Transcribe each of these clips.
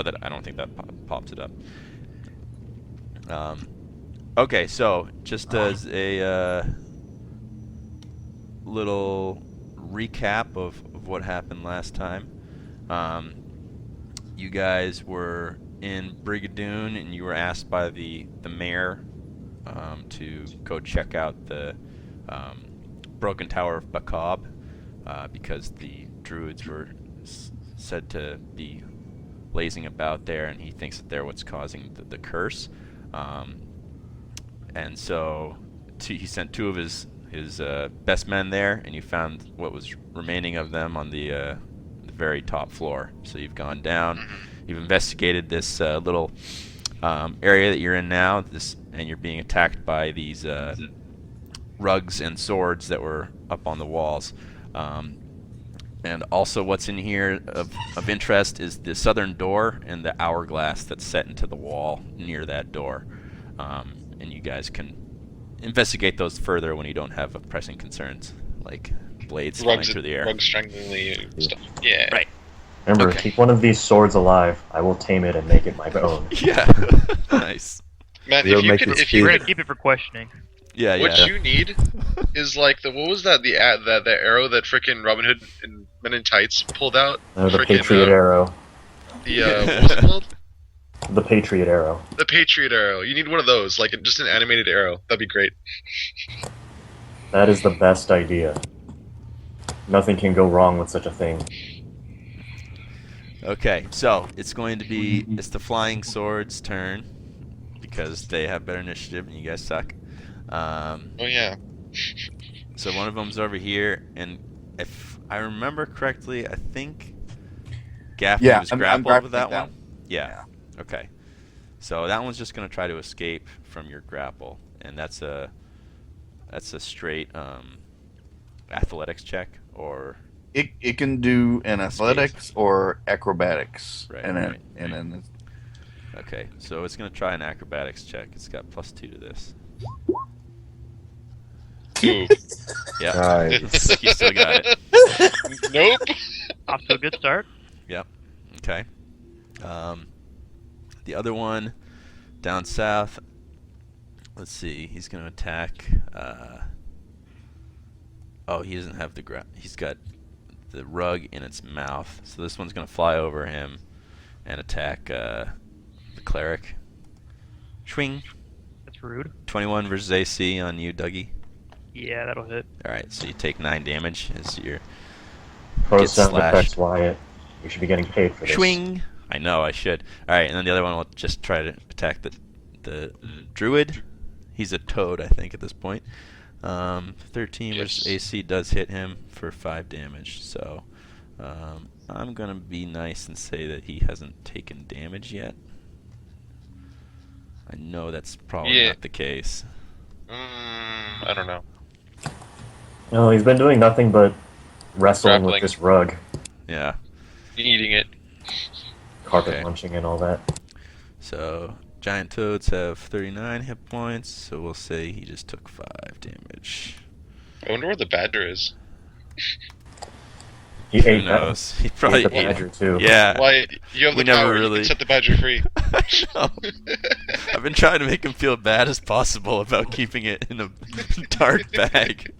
but I don't think that pops it up. Okay, so just as a little recap of what happened last time, you guys were in Brigadoon, and you were asked by the mayor to go check out the Broken Tower of Baccob, because the Druids were said to be lazing about there, and he thinks that they're what's causing the curse. And so he sent two of his best men there, and you found what was remaining of them on the very top floor. So you've gone down, you've investigated this little area that you're in now, and you're being attacked by these rugs and swords that were up on the walls. And also what's in here of interest is the southern door and the hourglass that's set into the wall near that door. And you guys can investigate those further when you don't have pressing concerns, like blades flying through the air. Rugs strangling stuff. Yeah. Right. Remember, Okay. keep one of these swords alive. I will tame it and make it my own. Yeah. Nice. Man, We'll if you make could, this if you We're speed. gonna keep it for questioning. Yeah, what yeah. you need is like what was that? The arrow that frickin' Robin Hood and Men in Tights pulled out. The Frickin', Patriot Arrow. The what was it called? The Patriot Arrow. The Patriot Arrow. You need one of those, like just an animated arrow. That'd be great. That is the best idea. Nothing can go wrong with such a thing. Okay, so it's the Flying Sword's turn, because they have better initiative and you guys suck. Oh yeah. So one of them's over here, and if I remember correctly, I think Gaffney was I'm grappled with grappling that that one. Yeah. Okay. So that one's just gonna try to escape from your grapple, and that's a straight athletics check, or It can do an athletics or acrobatics. Right, And right. then okay. So it's gonna try an acrobatics check. It's got +2 to this. Ooh. Yeah. Nice. You still got it. Nope. Off to a good start. Yep. Okay. The other one down south. Let's see. He's going to attack. Oh, he doesn't have the he's got the rug in its mouth. So this one's going to fly over him and attack the cleric. Swing. That's rude. 21 versus AC on you, Dougie. Yeah, that'll hit. All right. So you take 9 damage as you're Pro Get sound slashed. effects, Wyatt. You should be getting paid for this. swing. I know I should. All right, and then the other one will just try to attack the druid. He's a toad, I think, at this point. 13 versus AC does hit him for 5 damage. So I'm gonna be nice and say that he hasn't taken damage yet. I know that's probably not the case. I don't know. No, he's been doing nothing but wrestling Grappling. with this rug, Yeah. Eating it. carpet Okay. munching and all that. So giant toads have 39 hit points. So we'll say he just took 5 damage. I wonder where the badger is. He Who ate that. knows? He He probably ate the ate it. badger too. Yeah. Why you have We the never power? You really- can set the badger free. I know. I've been trying to make him feel bad as possible about keeping it in a dark bag.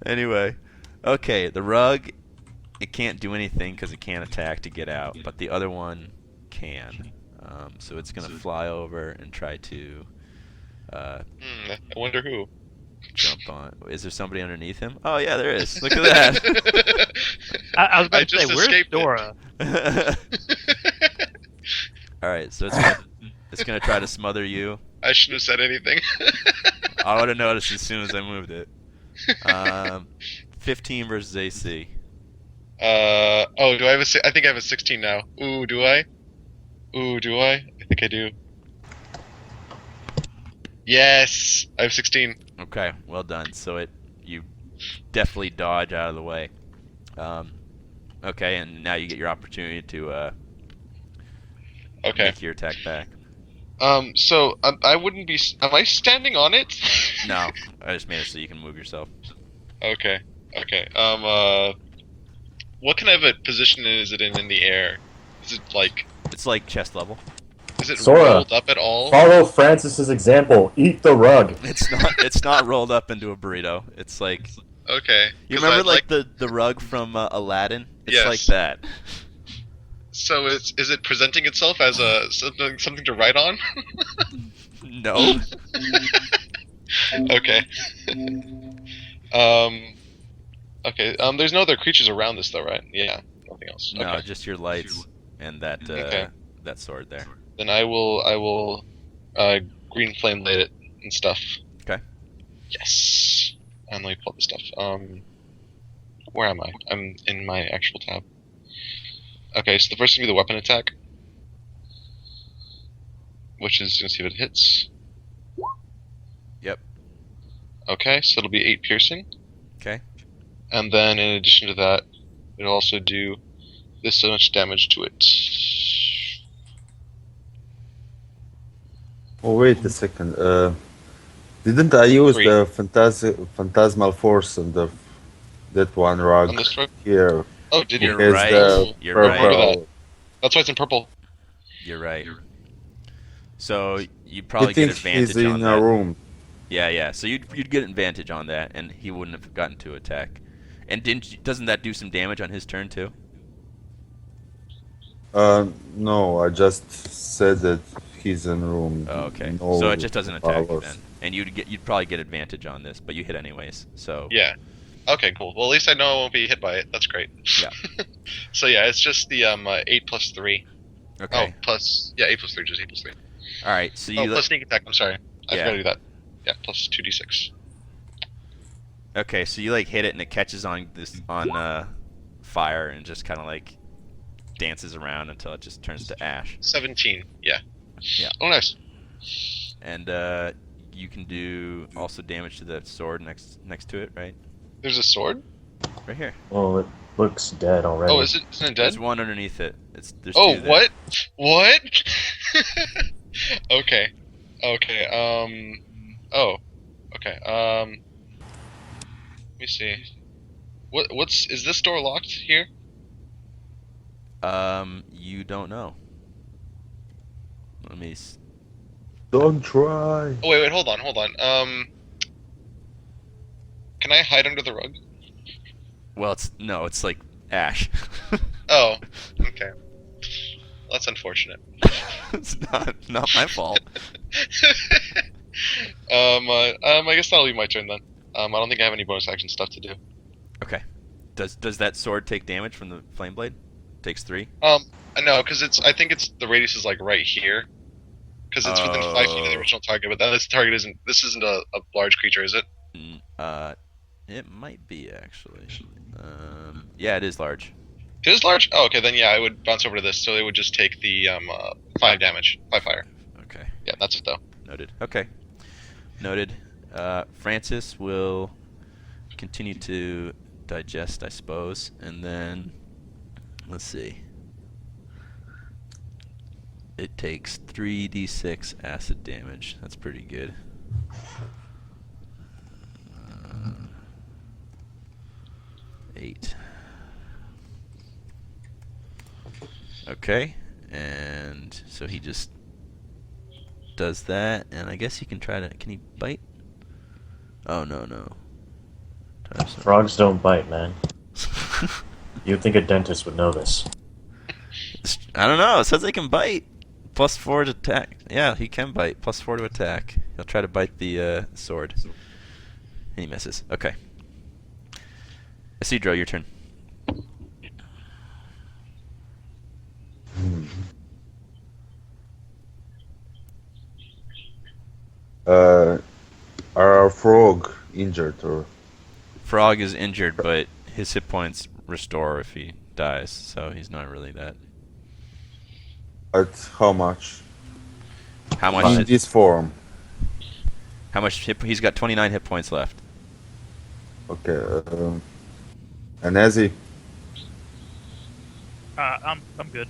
Anyway, okay, the rug, it can't do anything because it can't attack to get out, but the other one can. So it's going to fly over and try to I wonder who. jump on. Is there somebody underneath him? Oh, yeah, there is. Look at that. I was about to just say, where's escaped it. Dora? All right, so it's gonna try to smother you. I shouldn't have said anything. I would have noticed as soon as I moved it. 15 versus AC. Oh, do I have I think I have a 16 now. Ooh, do I? Ooh, do I? I think I do. Yes! I have 16. Okay, well done. So you definitely dodge out of the way. Okay, and now you get your opportunity to Okay. make your attack back. So, I wouldn't be... Am I standing on it? No, I just made it so you can move yourself. Okay. Okay. What kind of a position is it in the air? Is it like? It's like chest level. Is it Sora, rolled up at all? Follow Francis's example. Eat the rug. It's not rolled up into a burrito. It's like Okay. you 'Cause remember I'd like the rug from Aladdin? It's Yes. like that. So is it presenting itself as a something to write on? No. Okay. Okay. There's no other creatures around this though, right? Yeah. Nothing else. No, Okay. just your lights and that Okay. that sword there. Then I will green flame light it and stuff. Okay. Yes. And let me pull up the stuff. Where am I? I'm in my actual tab. Okay, so the first is gonna be the weapon attack, which is gonna see if it hits. Yep. Okay, so it'll be 8 piercing, Okay. and then in addition to that, it'll also do this much damage to it. Oh, wait a second. Didn't I use 3. the phantasmal force on that one rug On this rug? here? Oh, did you? You're Has right. the You're purple- right. That's why it's in purple. You're right. So you probably I get think he's advantage on in that. a room. Yeah. So you'd get advantage on that, and he wouldn't have gotten to attack. And doesn't that do some damage on his turn too? No, I just said that he's in a room. Oh, okay. No So it just doesn't attack you powers. then, and you'd probably get advantage on this, but you hit anyways. So Yeah. Okay, cool. Well, at least I know I won't be hit by it. That's great. Yeah. So yeah, it's just the 8 plus 3. Okay. Oh, plus 8 plus 3, just 8 plus 3. All right. So Oh, you plus sneak attack. I'm sorry, I Yeah. forgot to do that. Yeah, plus 2d6. okay? So you like hit it, and it catches on fire, and just kind of like dances around until it just turns to ash. 17. Yeah. Yeah. Oh, nice. And you can do also damage to the sword next to it, right? There's a sword. Right here. Well, it looks dead already. Oh, isn't it dead? There's one underneath it. There's Oh, two there. what? What? Okay. Okay. Oh. Okay. Let me see. What's is this door locked here? You don't know. Let me. Don't try. Oh wait, hold on. Can I hide under the rug? Well, it's like ash. Oh. Okay. That's unfortunate. It's not my fault. I guess that'll be my turn then. I don't think I have any bonus action stuff to do. Okay. Does that sword take damage from the flame blade? Takes 3. No, because I think the radius is like right here. Because it's within 5 feet of the Oh. original target, but this target isn't a large creature, is it? It might be actually. Yeah, it is large. It is large? Oh, okay, then yeah, I would bounce over to this, so it would just take the 5 damage, 5 fire. Okay. Yeah, that's it though. Noted. Okay. Noted. Francis will continue to digest, I suppose, and then let's see. It takes 3d6 acid damage. That's pretty good. 8. Okay, and so he just does that, and I guess he can try to. Can he bite? Oh no. Frogs don't bite, man. You'd think a dentist would know this. I don't know. It says they can bite. +4 to attack. Yeah, he can bite. +4 to attack. He'll try to bite the sword. And he misses. Okay. Isidro, your turn. Are our frog injured or? Frog is injured, but his hit points restore if he dies, so he's not really that. At how much? How In much? this form. How much? He's got 29 hit points left. Okay. And Ezzy, I'm good.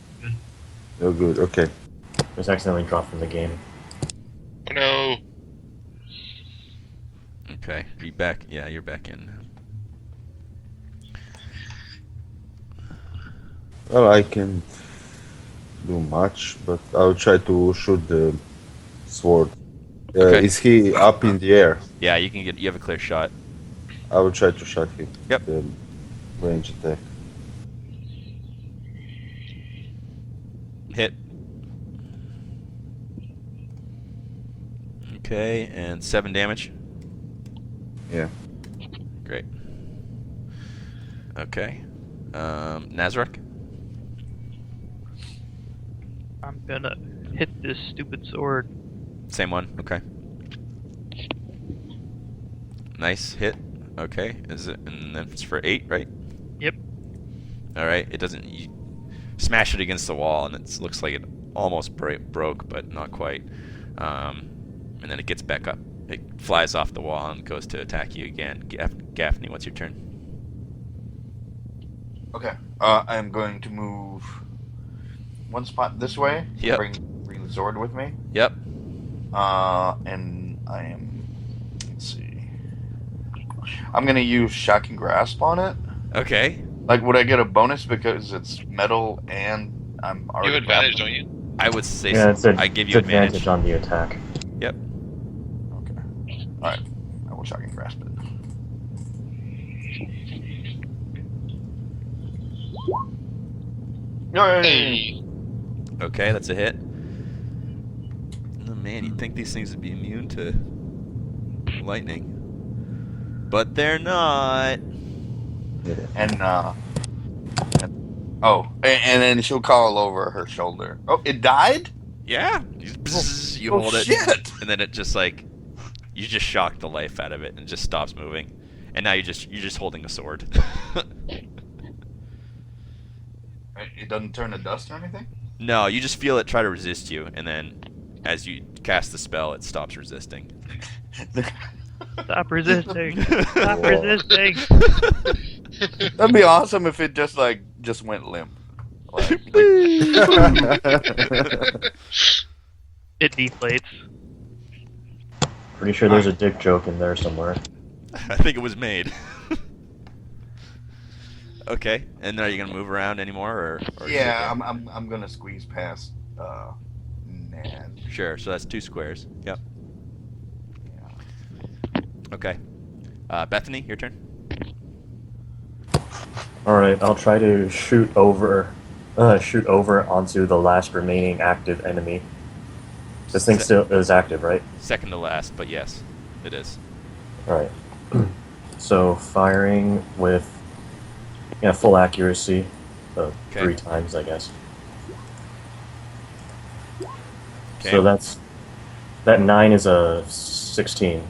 you're good. Okay. Just accidentally dropped from the game. Oh no. Okay, are you back? Yeah, you're back in. Well, I can do much, but I'll try to shoot the sword. Okay. Is he up in the air? Yeah, you can get. You have a clear shot. I will try to shot him. Yep. The range attack. Hit. Okay, and 7 damage. Yeah. Great. Okay. Nazarek. I'm gonna hit this stupid sword. Same one. Okay. Nice hit. Okay. Is it? And then it's for 8, right? Yep. All right. It doesn't. You smash it against the wall, and it looks like it almost broke, but not quite. And then it gets back up. It flies off the wall and goes to attack you again. Gaffney, what's your turn? Okay. I'm going to move one spot this way. Yep. Bring the sword with me. Yep. And I am. Let's see. I'm gonna use Shocking Grasp on it. Okay. Like, would I get a bonus because it's metal and I'm already? You have advantage, grappled? don't you? I would say Yeah, so. I give you it's advantage. on the attack. Yep. Okay. All right. I will Shocking Grasp it. Yay! Hey. Okay, that's a hit. Oh man, you'd think these things would be immune to lightning. But they're not. And and then she'll call over her shoulder. Oh, it died? Yeah. You Oh, hold it. shit. And then it just like you just shock the life out of it and it just stops moving. And now you're just holding a sword. It doesn't turn to dust or anything? No, you just feel it try to resist you, and then as you cast the spell, it stops resisting. Stop resisting. Stop Whoa. resisting. That'd be awesome if it just went limp. Like, It deflates. Pretty sure there's a dick joke in there somewhere. I think it was made. Okay, and are you gonna move around anymore, or yeah, I'm gonna squeeze past Nad. Sure. So that's 2 squares. Yep. Yeah. Okay. Bethany, your turn. Alright, I'll try to shoot over onto the last remaining active enemy. This thing still is active, right? Second to last, but yes, it is. Alright. So, firing with full accuracy. Okay. 3 times, I guess. Okay. So that 9 is a 16.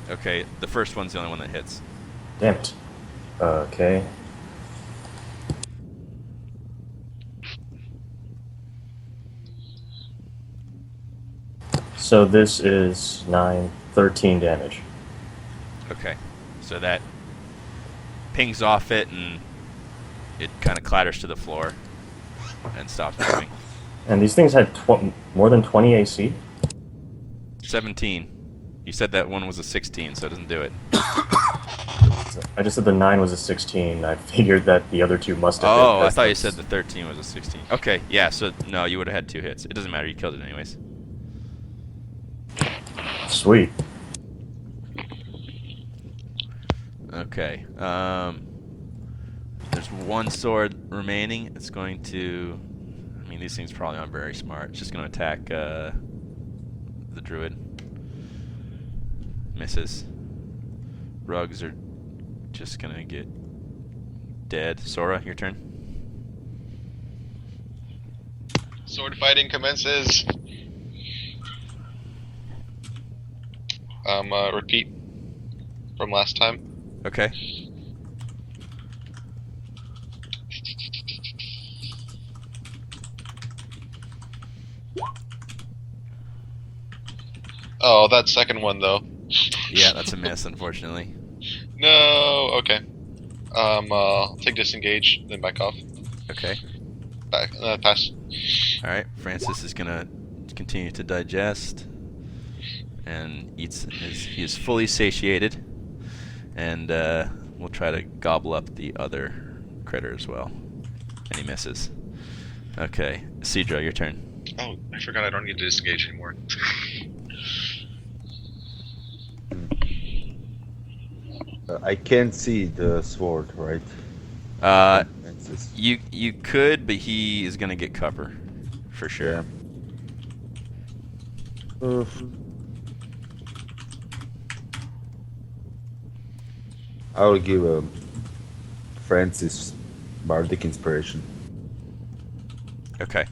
Okay, the first one's the only one that hits. Damn it. Okay. So this is 9, 13 damage. Okay, so that pings off it and it kind of clatters to the floor and stops moving. And these things had more than 20 AC? 17. You said that one was a 16, so it doesn't do it. I just said the 9 was a 16. I figured that the other 2 must have been. Oh, I because thought you that's- said the 13 was a 16. Okay, yeah, so no, you would have had 2 hits. It doesn't matter, you killed it anyways. Sweet. Okay, there's 1 sword remaining. It's going to... I mean, these things probably aren't very smart. It's just going to attack the druid. Misses. Rugs are just going to get dead. Sora, your turn. Sword fighting commences. Repeat from last time. Okay. Oh, that second one though. Yeah, that's a miss, unfortunately. No. Okay. I'll take disengage, then back off. Okay. Back. Pass. All right. Francis is gonna continue to digest, and he is fully satiated, and we'll try to gobble up the other critter as well. And he misses. Okay, Cedro, your turn. Oh, I forgot I don't need to disengage anymore. I can't see the sword, right? Fences. You could, but he is gonna get cover, for sure. Yeah. Uh, I will give Francis bardic inspiration. Okay.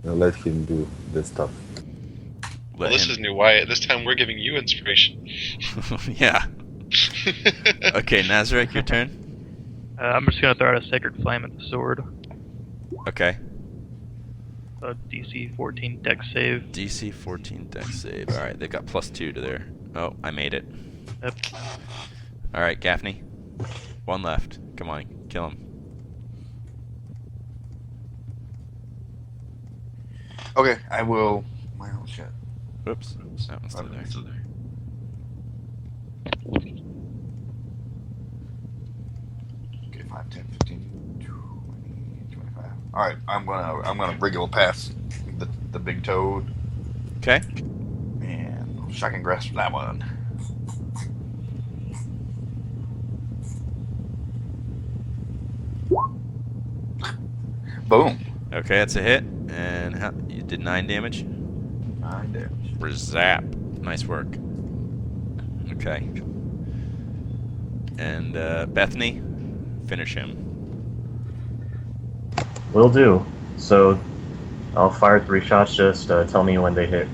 I'll let him do this stuff. Well, Let this him- is new. Why this time we're giving you inspiration? Yeah. Okay, Nazarek, your turn. I'm just gonna throw out a Sacred Flame at the sword. Okay. DC 14 Dex save. DC 14 Dex save. All right, they got +2 to their. Oh, I made it. Yep. All right, Gaffney. One left. Come on, kill him. Okay, I will. Well, shit. Whoops. That one's still there. Okay, 5, 10, 15, 20, 25. All right, I'm gonna wriggle past the big toad Okay. and shocking grasp for that one. Boom. Okay, that's a hit. And how, you did 9 damage. 9 damage. For zap. Nice work. Okay. And Bethany, finish him. Will do. So I'll fire 3 shots. Just tell me when they hit.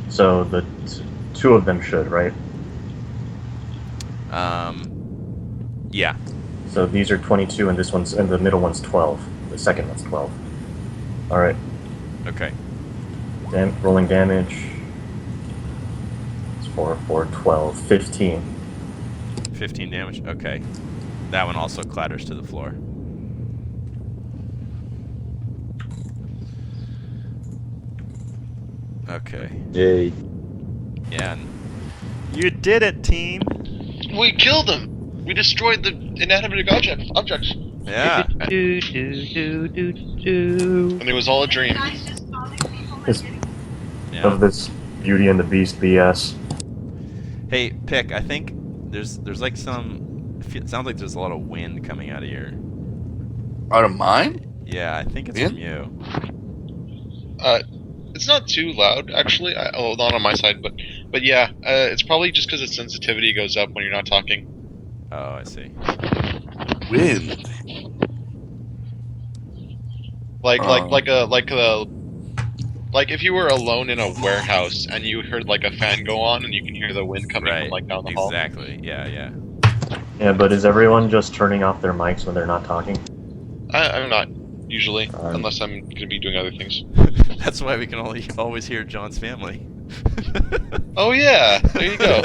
So the 2 of them should, right? Yeah. So these are 22, and this one's, and the middle one's 12. The second one's 12. All right. Okay. Rolling damage. It's 4, 12, 15. 15 damage. Okay. That one also clatters to the floor. Okay. Yay. Yeah. And you did it, team. We killed him. We destroyed the inanimate objects, Yeah. Do, do, do, do, do. and it was all a dream. This, Yeah. Of this Beauty and the Beast BS. Hey, Pick. I think there's like some. It sounds like there's a lot of wind coming out of your. Out of mine? Yeah, I think it's Wind? from you. It's not too loud, actually. Not on my side, but yeah, it's probably just because its sensitivity goes up when you're not talking. Oh, I see. Wind. Like if you were alone in a warehouse and you heard like a fan go on and you can hear the wind coming Right. from like down the hall. Exactly. Yeah. Yeah. Yeah, but is everyone just turning off their mics when they're not talking? I'm not usually, Um, unless I'm gonna be doing other things. That's why we can always hear John's family. Oh yeah, there you go.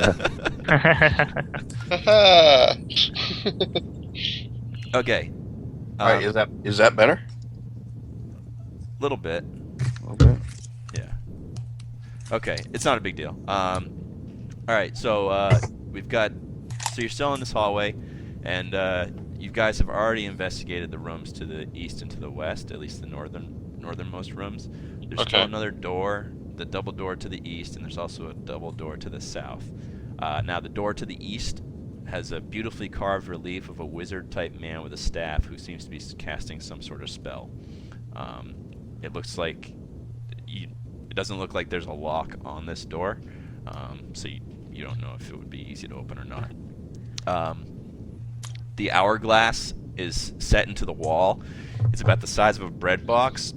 Haha. Okay. All right, is that better? Little bit. Okay. Yeah. Okay, it's not a big deal. All right, so we've got. So you're still in this hallway, and you guys have already investigated the rooms to the east and to the west, at least the northernmost rooms. There's still Okay. another door, the double door to the east, and there's also a double door to the south. Now the door to the east has a beautifully carved relief of a wizard-type man with a staff who seems to be casting some sort of spell. It looks like it doesn't look like there's a lock on this door, so you don't know if it would be easy to open or not. The hourglass is set into the wall. It's about the size of a bread box.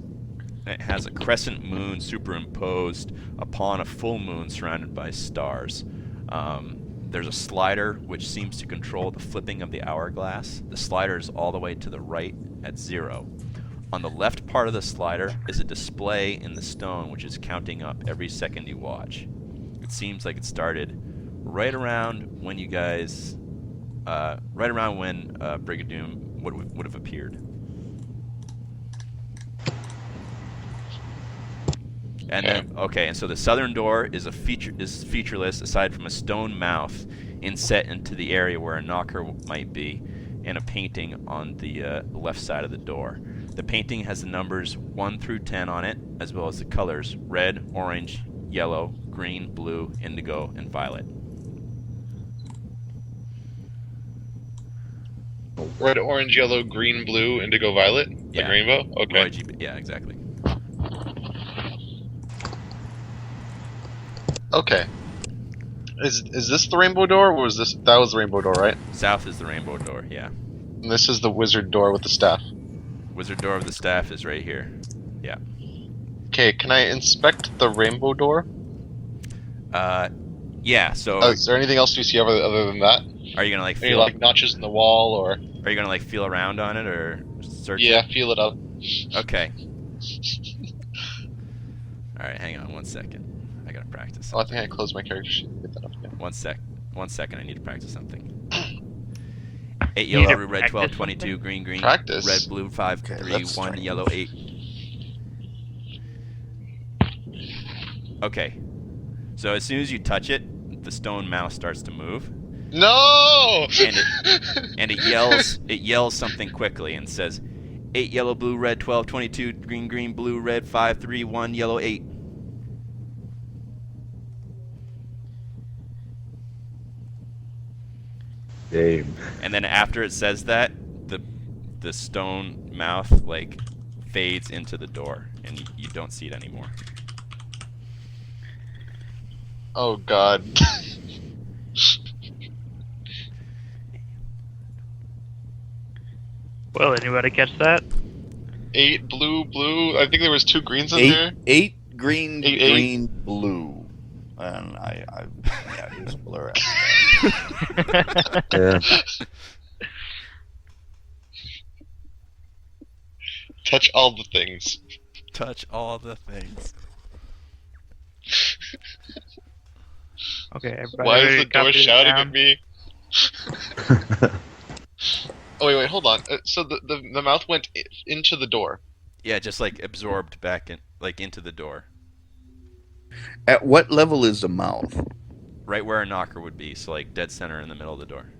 It has a crescent moon superimposed upon a full moon surrounded by stars. There's a slider which seems to control the flipping of the hourglass. The slider is all the way to the right at 0. On the left part of the slider is a display in the stone which is counting up every second you watch. It seems like it started right around when you guys, right around when Brigadoon would have appeared. And then, okay, and so the southern door is featureless aside from a stone mouth inset into the area where a knocker might be, and a painting on the left side of the door. The painting has the numbers 1 through 10 on it, as well as the colors red, orange, yellow, green, blue, indigo, and violet. Red, orange, yellow, green, blue, indigo, violet? Yeah. Like rainbow? Okay. RGB, yeah, exactly. Okay. Is this the rainbow door, or was this... That was the rainbow door, right? South is the rainbow door, yeah. And this is the wizard door with the staff. Wizard door of the staff is right here. Yeah. Okay, can I inspect the rainbow door? Yeah, so Is there anything else you see other than that? are you gonna like Any feel like notches in the wall, or... are you gonna like feel around on it or search Yeah, it? feel it up. Okay. Alright, hang on 1 second. I gotta practice. Oh, I think I closed my character sheet and get that up again. 1 second, I need to practice something. 8 You need yellow, to red practice 12, something? 22, green, green, Practice? red, blue 5, Okay, 3, let's 1, try. yellow 8. Okay. So as soon as you touch it, the stone mouse starts to move. No! And it yells something quickly and says 8 yellow, blue, red, 12, 22, green, green, blue, red, 5, 3, 1, yellow 8. Game. And then after it says that, the stone mouth like fades into the door and you don't see it anymore. Oh god. Well, anybody catch that? 8 blue, blue. I think there was 2 greens in Eight, there. 8 green, Eight. green, blue. And yeah, it was a blur. Yeah. Touch all the things. Touch all the things. Okay, everybody Why ready is to the door copy this shouting down? at me? Oh wait, hold on. So the mouth went into the door. Yeah, just like absorbed back in like into the door. At what level is the mouth? Right where a knocker would be, so like dead center in the middle of the door.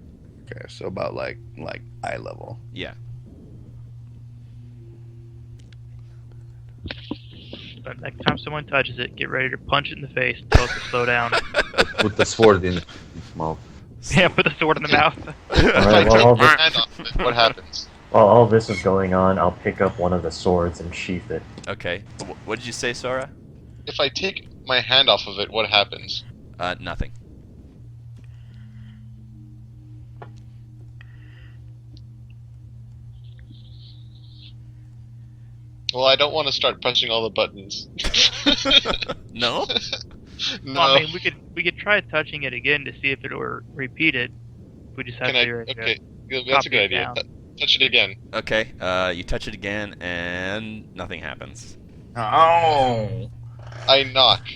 Okay, so about like eye level. Yeah. But next time someone touches it, get ready to punch it in the face and tell it to slow down. Put the sword in its mouth. Yeah, put the sword in the mouth. If I Alright, well, all take my this, hand off of it, what happens? while all this is going on, I'll pick up one of the swords and sheath it. Okay. What did you say, Sora? If I take my hand off of it, what happens? Nothing. Well, I don't want to start pressing all the buttons. No? No. Well, I mean, we could try touching it again to see if it will repeat it. We just have Can I? to. Okay, that's a copy good it idea. down. Touch it again. Okay. You touch it again and nothing happens. Oh. I knock.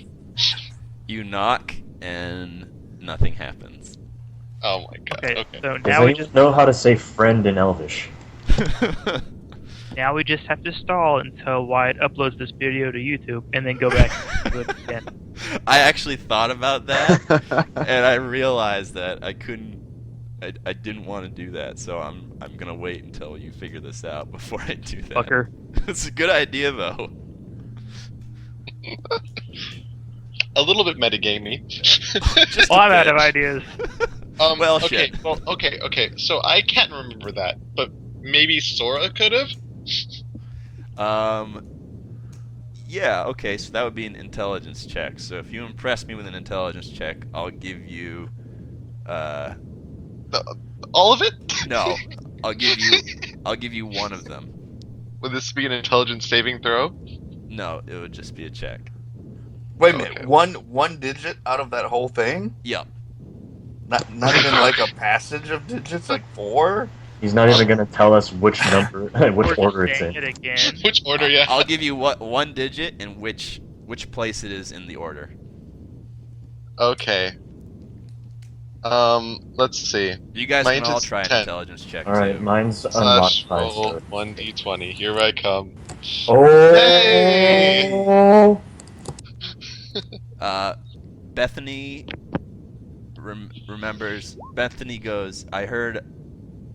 You knock and nothing happens. Oh my god. Okay, Okay. so Does now we anyone just know how to say friend in Elvish? now we just have to stall until Wyatt uploads this video to YouTube and then go back and do it again. I actually thought about that and I realized that I couldn't. I didn't want to do that, so I'm gonna wait until you figure this out before I do that. Fucker. It's a good idea though. A little bit metagamey. Just Well, a I'm out bit. of ideas. Well, okay. shit. Well, okay. So I can't remember that, but maybe Sora could have. Yeah, okay, so that would be an intelligence check. So if you impress me with an intelligence check, I'll give you All of it? no. I'll give you one of them. Would this be an intelligence saving throw? No, it would just be a check. Wait a minute. Okay. One digit out of that whole thing? Yep. Not even like a passage of digits, like 4? He's not even gonna tell us which number, which We're order just it's saying in. it again. Which order? Yeah. I'll give you one digit and which place it is in the order. Okay. Let's see. You guys Mine can all is try an 10. intelligence check Alright, too. mine's Slash unmodified. roll So. 1d20. Here I come. Oh! Hey! Bethany remembers. Bethany goes, I heard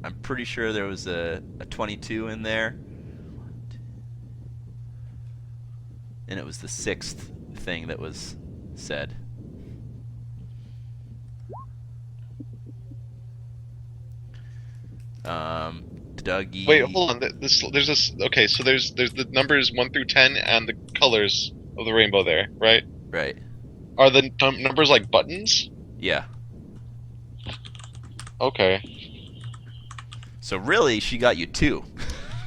I'm pretty sure there was a 22 in there. And it was the 6th thing that was said. Dougie. Wait, hold on. There's this. Okay, so there's the numbers 1 through 10 and the colors of the rainbow there, right? Right. Are the numbers like buttons? Yeah. Okay. So really, she got you 2,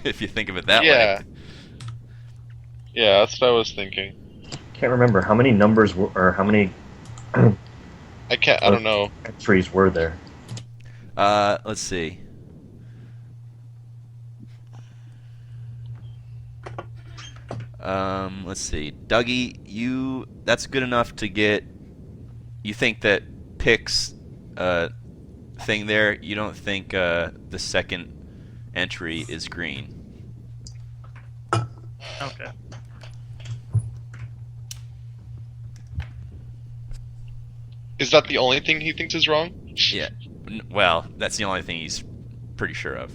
if you think of it that Yeah. way. Yeah, that's what I was thinking. Can't remember how many numbers were, or how many I can't. I don't know. entries were there. Let's see. Let's see. Dougie, that's good enough to get. You think that Pick's thing there, you don't think the second entry is green. Okay. Is that the only thing he thinks is wrong? Yeah. Well, that's the only thing he's pretty sure of.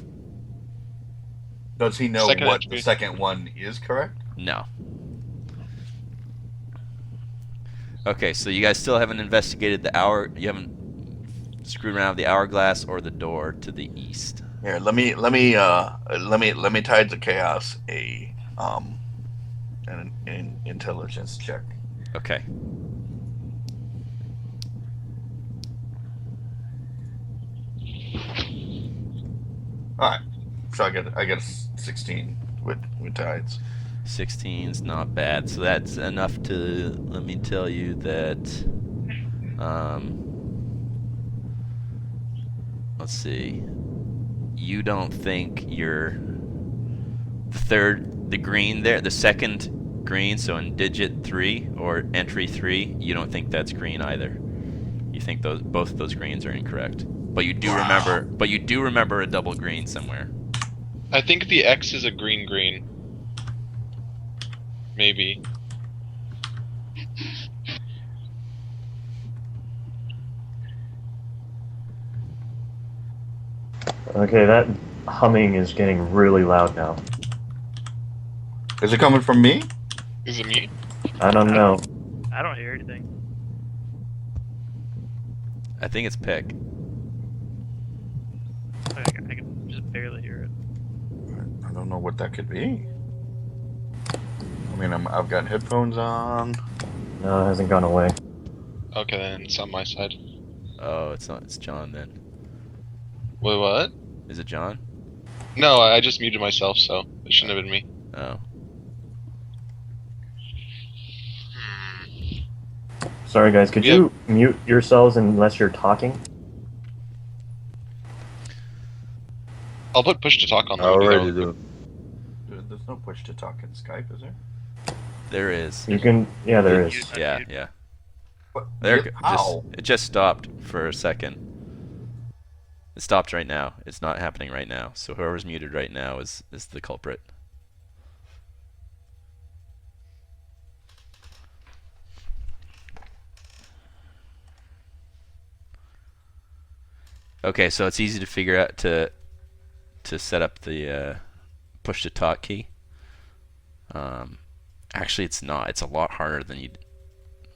Does he know Second what entry. the second one is correct? No. Okay, so you guys still haven't investigated the hour. You haven't screwed around with the hourglass or the door to the east. Here, let me tide the chaos an intelligence check. Okay. All right, so I get a 16 with tides. 16's not bad. So that's enough to let me tell you that let's see. You don't think you're the green there, the second green, so in digit 3 or entry 3, you don't think that's green either. You think both of those greens are incorrect. But you do remember a double green somewhere. I think the X is a green. Maybe. Okay, that humming is getting really loud now. Is it coming from me? Is it me? I don't know. I don't hear anything. I think it's Pick. I can just barely hear it. I don't know what that could be. I mean, I've got headphones on. No, it hasn't gone away. Okay, then it's on my side. Oh, it's not. It's John then. Wait, what? Is it John? No, I just muted myself, so it shouldn't have been me. Oh. Sorry, guys. Could you mute yourselves unless you're talking? I'll put push to talk on. I already do. There's no push to talk in Skype, is there? There is. You can. Yeah, there is. Yeah, yeah. What? There. How? It just stopped for a second. It stopped right now. It's not happening right now. So whoever's muted right now is the culprit. Okay, so it's easy to figure out to set up the push to talk key. Actually, it's not. It's a lot harder than you'd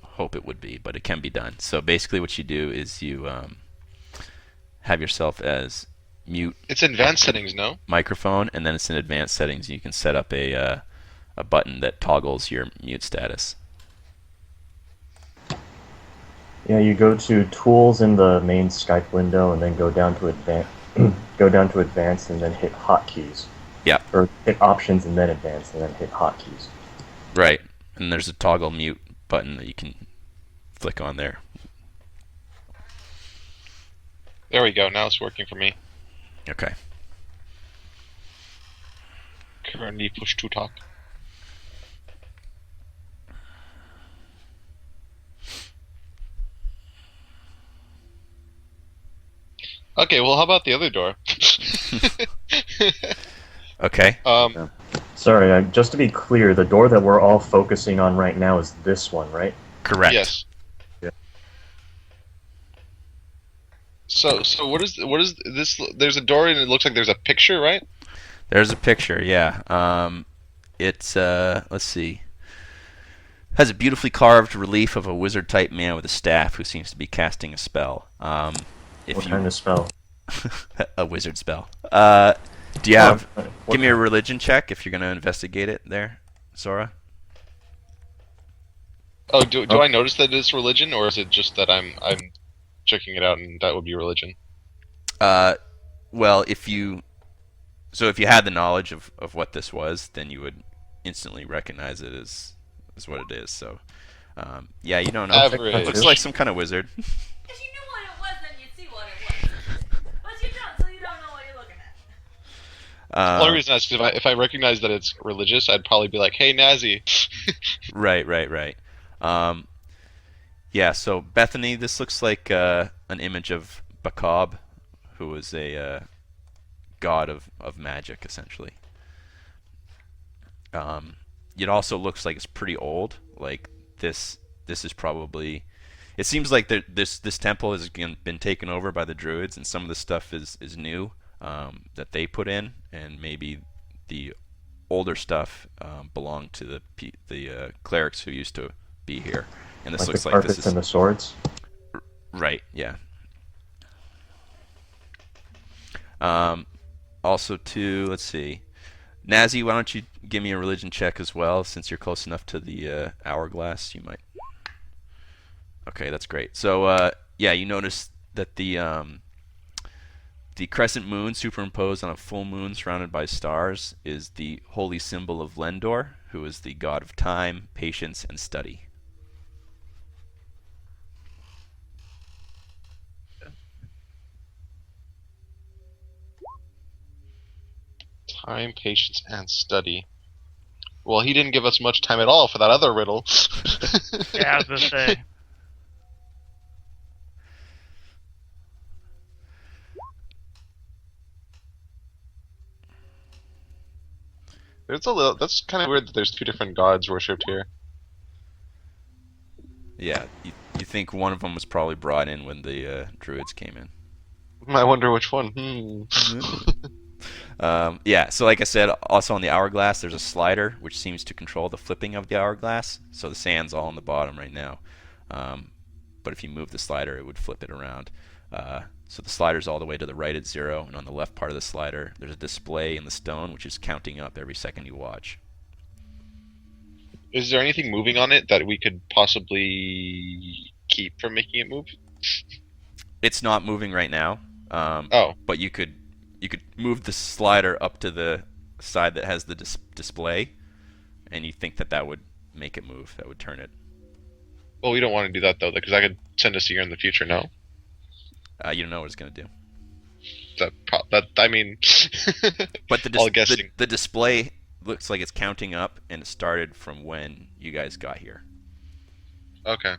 hope it would be, but it can be done. So basically, what you do is you have yourself as mute It's advanced settings, no? microphone, and then it's in advanced settings. You can set up a button that toggles your mute status. Yeah, you go to Tools in the main Skype window, and then go down to Advanced, and then hit Hotkeys. Yeah. Or hit Options and then Advanced, and then hit Hotkeys. Right, and there's a toggle mute button that you can flick on there. There we go. Now it's working for me. Okay. Currently push to talk. Okay, well, how about the other door? Okay. Sorry, just to be clear, the door that we're all focusing on right now is this one, right? Correct. Yes. Yeah. So what is this? There's a door and it looks like there's a picture, right? There's a picture, yeah. It's let's see. Has a beautifully carved relief of a wizard-type man with a staff who seems to be casting a spell. If What you kind of spell? a wizard spell. Do you have? What Give me a kind? religion check if you're going to investigate it there, Sora. Oh, do I notice that it's religion, or is it just that I'm checking it out and that would be religion? Well, if you had the knowledge of what this was, then you would instantly recognize it as what it is. So, yeah, you don't know. Average. Looks like some kind of wizard. If you knew what it was, then you'd see what it was. But you don't, so you don't know what you're looking at. The only reason I ask is if I recognize that it's religious, I'd probably be like, "Hey, Nazi." Right. Yeah. So Bethany, this looks like an image of Baccob, who was a god of magic, essentially. It also looks like it's pretty old. Like this is probably. It seems like this temple has been taken over by the Druids, and some of the stuff is new that they put in, and maybe the older stuff belonged to the clerics who used to be here. And this Like looks the like carpets this is and the swords? right. Yeah. Also, too, let's see. Nazi, why don't you give me a religion check as well, since you're close enough to the hourglass? You might. Okay, that's great. So, yeah, you notice that the crescent moon superimposed on a full moon surrounded by stars is the holy symbol of Lendor, who is the god of time, patience, and study. Time, patience, and study. Well, he didn't give us much time at all for that other riddle. Yeah, I was gonna say. That's kind of weird that there's two different gods worshipped here. Yeah, you think one of them was probably brought in when the Druids came in. I wonder which one. Yeah, so like I said, also on the hourglass, there's a slider which seems to control the flipping of the hourglass. So the sand's all on the bottom right now. But if you move the slider, it would flip it around. So the slider's all the way to the right at 0, and on the left part of the slider, there's a display in the stone which is counting up every second you watch. Is there anything moving on it that we could possibly keep from making it move? It's not moving right now. Oh. But you could move the slider up to the side that has the display, and you think that would make it move. That would turn it. Well, we don't want to do that though, because I could send a seer in the future. No. You don't know what it's going to do. I mean. But all guessing. the display looks like it's counting up, and it started from when you guys got here. Okay.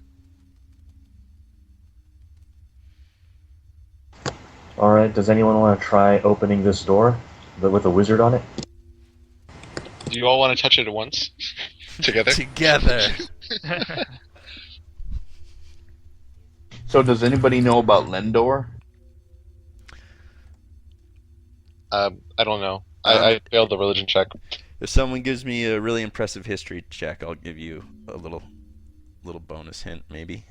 Alright, does anyone want to try opening this door with a wizard on it? Do you all want to touch it at once? Together? Together. So does anybody know about Lendor? I don't know. I failed the religion check. If someone gives me a really impressive history check, I'll give you a little bonus hint, maybe.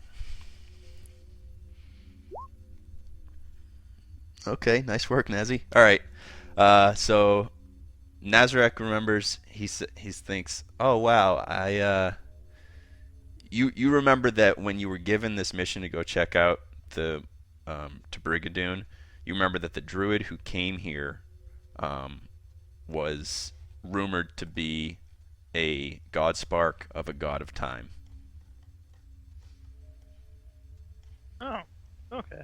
Okay, nice work, Nazi. All right, so Nazarek remembers. He thinks, "Oh wow, you remember that when you were given this mission to go check out the to Brigadoon, you remember that the druid who came here was rumored to be a god spark of a god of time." Oh, okay.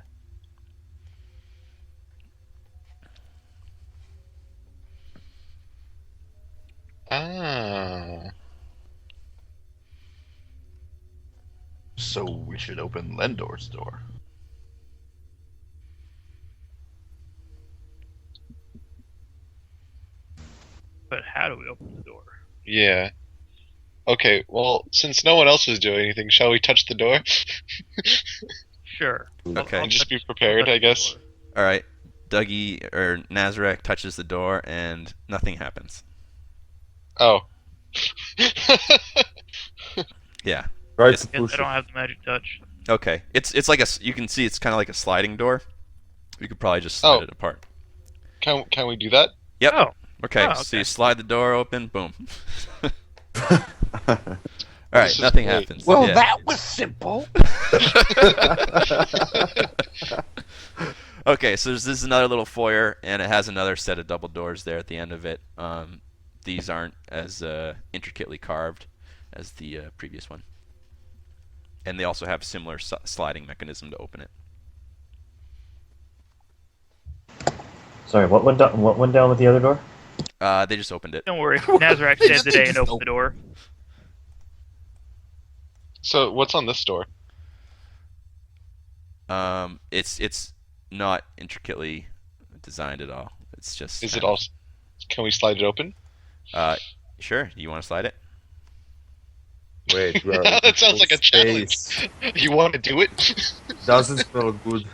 Ah. So we should open Lendor's door. But how do we open the door? Yeah. Okay, well, since no one else is doing anything, shall we touch the door? Sure. Okay. And just be prepared, I guess. All right. Dougie or Nazarek touches the door and nothing happens. Oh. Yeah. Try It's- to Because push I it. don't have the magic touch. Okay. It's like you can see it's kind of like a sliding door. You could probably just slide Oh. it apart. Can we do that? Yep. Oh. Okay. Oh, So okay. you slide the door open. Boom. All This right. is Nothing great. happens. Well, Yeah. that was simple. Okay, so this is another little foyer, and it has another set of double doors there at the end of it. These aren't as intricately carved as the previous one, and they also have a similar sliding mechanism to open it. Sorry, what went down? What went down with the other door? They just opened it. Don't worry. Nazarek saved the day and opened the door. So what's on this door? It's not intricately designed at all. It's just. Is it all? Can we slide it open? Sure. You want to slide it? Wait, we are That sounds like a space. challenge. You want to do it? Doesn't smell good.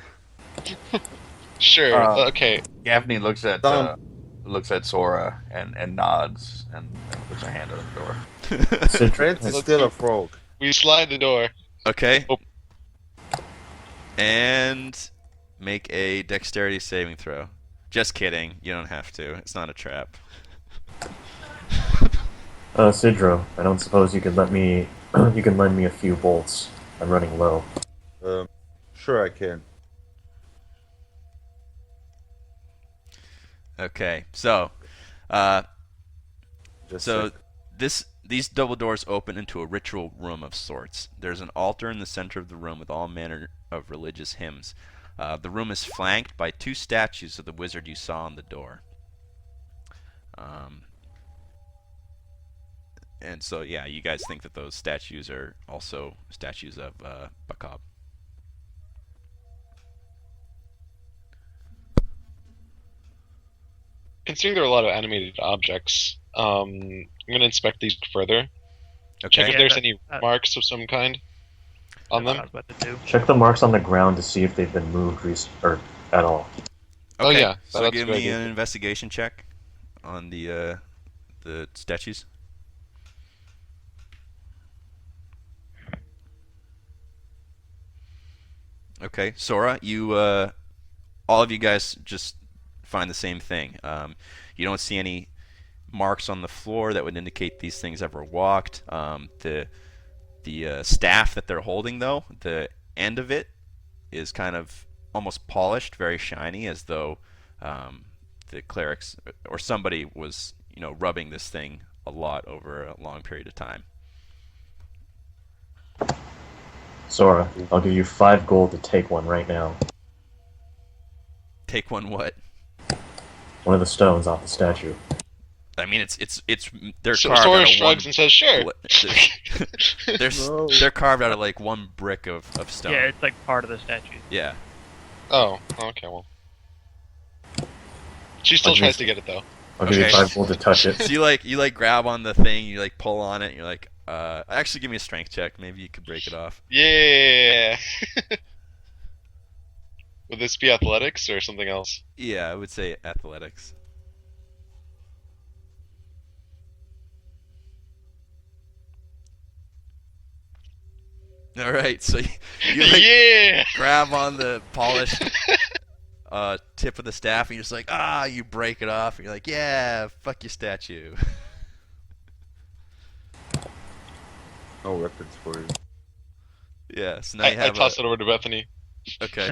Sure. Okay. Gaffney looks at Done. Sora and nods and puts a hand on the door. Trent is still a frog. We slide the door. Okay. Oh. And make a dexterity saving throw. Just kidding. You don't have to. It's not a trap. Sidro, I don't suppose you could let me. You can lend me a few bolts. I'm running low. Sure I can. Okay. So, Just so a these double doors open into a ritual room of sorts. There's an altar in the center of the room with all manner of religious hymns. The room is flanked by two statues of the wizard you saw on the door. And so, yeah, you guys think that those statues are also statues of Baccob. Considering there are a lot of animated objects, I'm gonna inspect these further. Check Okay. if Yeah, there's that- any that- marks of some kind on That's what I them. was about to do. Check the marks on the ground to see if they've been moved or at all. Oh, Okay, yeah, So that's give a good me idea. an investigation check on the statues. Okay, Sora, you all of you guys just find the same thing. You don't see any marks on the floor that would indicate these things ever walked. The staff that they're holding, though, the end of it is kind of almost polished, very shiny, as though the clerics or somebody was, rubbing this thing a lot over a long period of time. Sora, I'll give you 5 gold to take one right now. Take one what? One of the stones off the statue. I mean, it's they're So carved Sora out of shrugs one. and says, "Sure." No. They're carved out of like one brick of stone. Yeah, it's like part of the statue. Yeah. Oh, okay, well. She still I'll tries just- to get it though. I'll give you Okay. 5 gold to touch it. So you like grab on the thing, you like pull on it, and you're like, actually give me a strength check. Maybe you could break it off. Yeah. Would this be athletics or something else? Yeah, I would say athletics. All right, so you like Yeah. grab on the polished tip of the staff, and you're just like, you break it off, and you're like, yeah, fuck your statue. No weapons for you. Yeah, so now you I have toss it over to Bethany. Okay.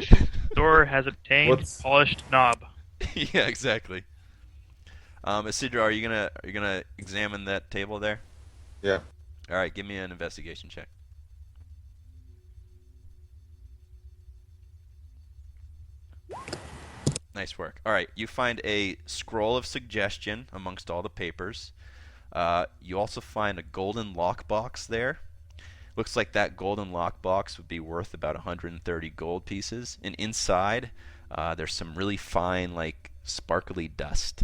Thor has obtained What's- polished knob. Yeah, exactly. Isidro, are you gonna examine that table there? Yeah. All right, give me an investigation check. Nice work. All right, you find a scroll of suggestion amongst all the papers. You also find a golden lockbox there. Looks like that golden lockbox would be worth about 130 gold pieces. And inside, there's some really fine, like, sparkly dust.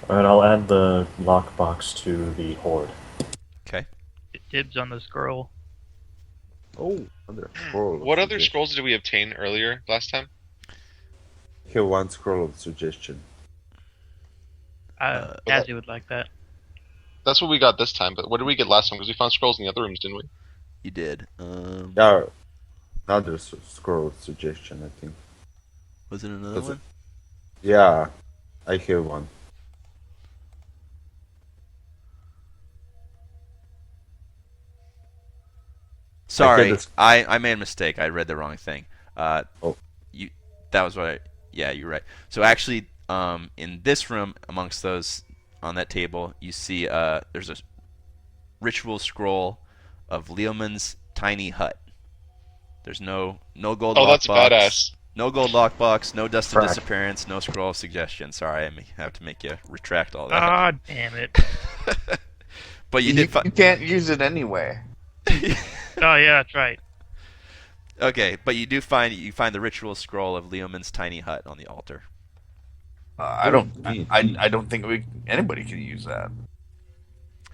Alright, I'll add the lockbox to the hoard. Okay. It dibs on the scroll. Oh, another scroll. What of other suggestion. scrolls did we obtain earlier last time? Here, one scroll of suggestion. As you would like that. That's what we got this time, but what did we get last time? Because we found scrolls in the other rooms, didn't we? You did. Yeah, another scroll of suggestion, I think. Was it another Was it- one? Yeah, I hear one. Sorry, this- I made a mistake. I read the wrong thing. Oh. That was what yeah, you're right. So actually, in this room, amongst those on that table, you see there's a ritual scroll of Leomund's tiny hut. There's no gold Oh, that's lockbox. badass. No gold lockbox, no dust of Frack. disappearance, no scroll of suggestion. Sorry, I have to make you retract all that. Ah, damn it. But you You, did find. you can't use it anyway. Oh, yeah, that's right. Okay, but you find the ritual scroll of Leomund's tiny hut on the altar. I don't. I don't think anybody can use that.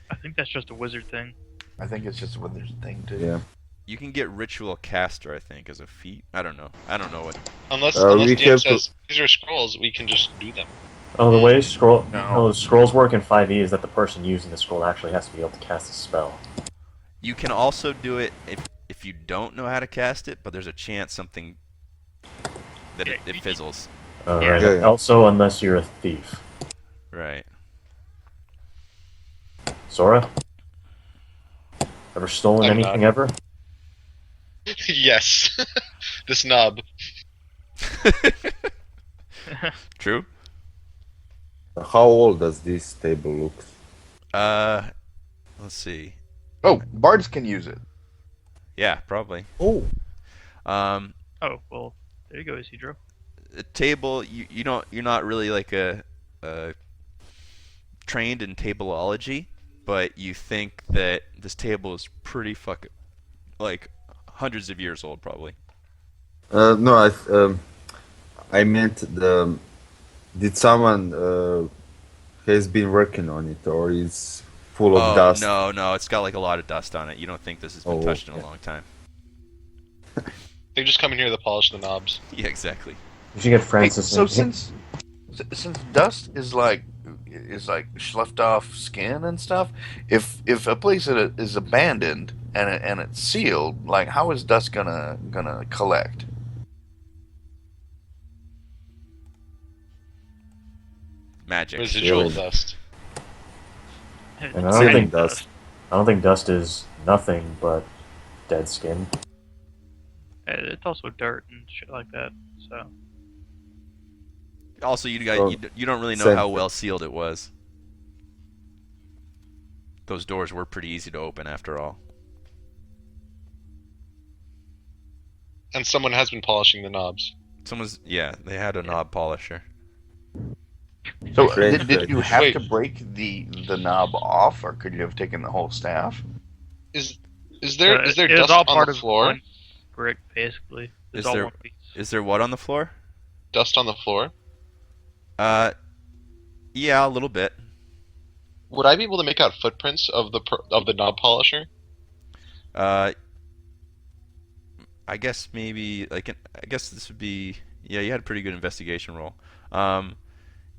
I think that's just a wizard thing. I think it's just a wizard's thing too. Yeah. You can get ritual caster, I think, as a feat. I don't know what. Unless we DM have says these are scrolls, we can just do them. Oh, the way No. scrolls work in 5e is that the person using the scroll actually has to be able to cast a spell. You can also do it if you don't know how to cast it, but there's a chance something that it fizzles. Yeah. Right. Yeah, yeah. Also, unless you're a thief. Right. Sora? Ever stolen I'm anything not. ever? Yes. This knob. True. How old does this table look? Let's see. Oh, bards can use it. Yeah, probably. Oh, Oh, well, there you go, Isidro. A table, you're not really like a trained in tableology, but you think that this table is pretty fucking like hundreds of years old, probably. no, I meant did someone has been working on it, or is full of dust? No, it's got like a lot of dust on it. You don't think this has been Oh, touched in a okay. long time. They just come in here to polish the knobs. Yeah, exactly. You should get Wait, Francis. so in- since dust is like sloughed off skin and stuff, if a place is abandoned and it's sealed, like how is dust gonna collect? Magic. Residual Really? dust. And I don't Sealing think dust. dust is nothing but dead skin. It's also dirt and shit like that, so. Also, you guys, Well, you don't really know same how thing. well sealed it was. Those doors were pretty easy to open after all. And someone has been polishing the knobs. They had a knob polisher. So Great, did you great. have Wait. to break the knob off, or could you have taken the whole staff? Is there it was dust all on part the of floor? one brick, basically. It's Is all there- one piece. Is there what on the floor? Dust on the floor? Yeah, a little bit. Would I be able to make out footprints of the knob polisher? I guess maybe I guess this would be. Yeah, you had a pretty good investigation roll.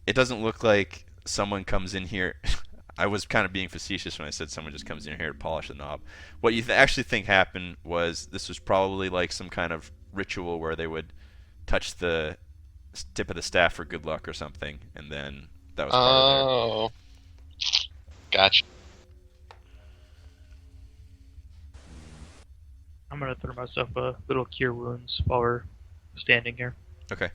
It doesn't look like someone comes in here. I was kind of being facetious when I said someone just comes in here to polish the knob. What you actually think happened was this was probably like some kind of ritual where they would touch the tip of the staff for good luck or something, and then that was part of Oh. Gotcha. I'm gonna throw myself a little cure wounds while we're standing here. their. Okay.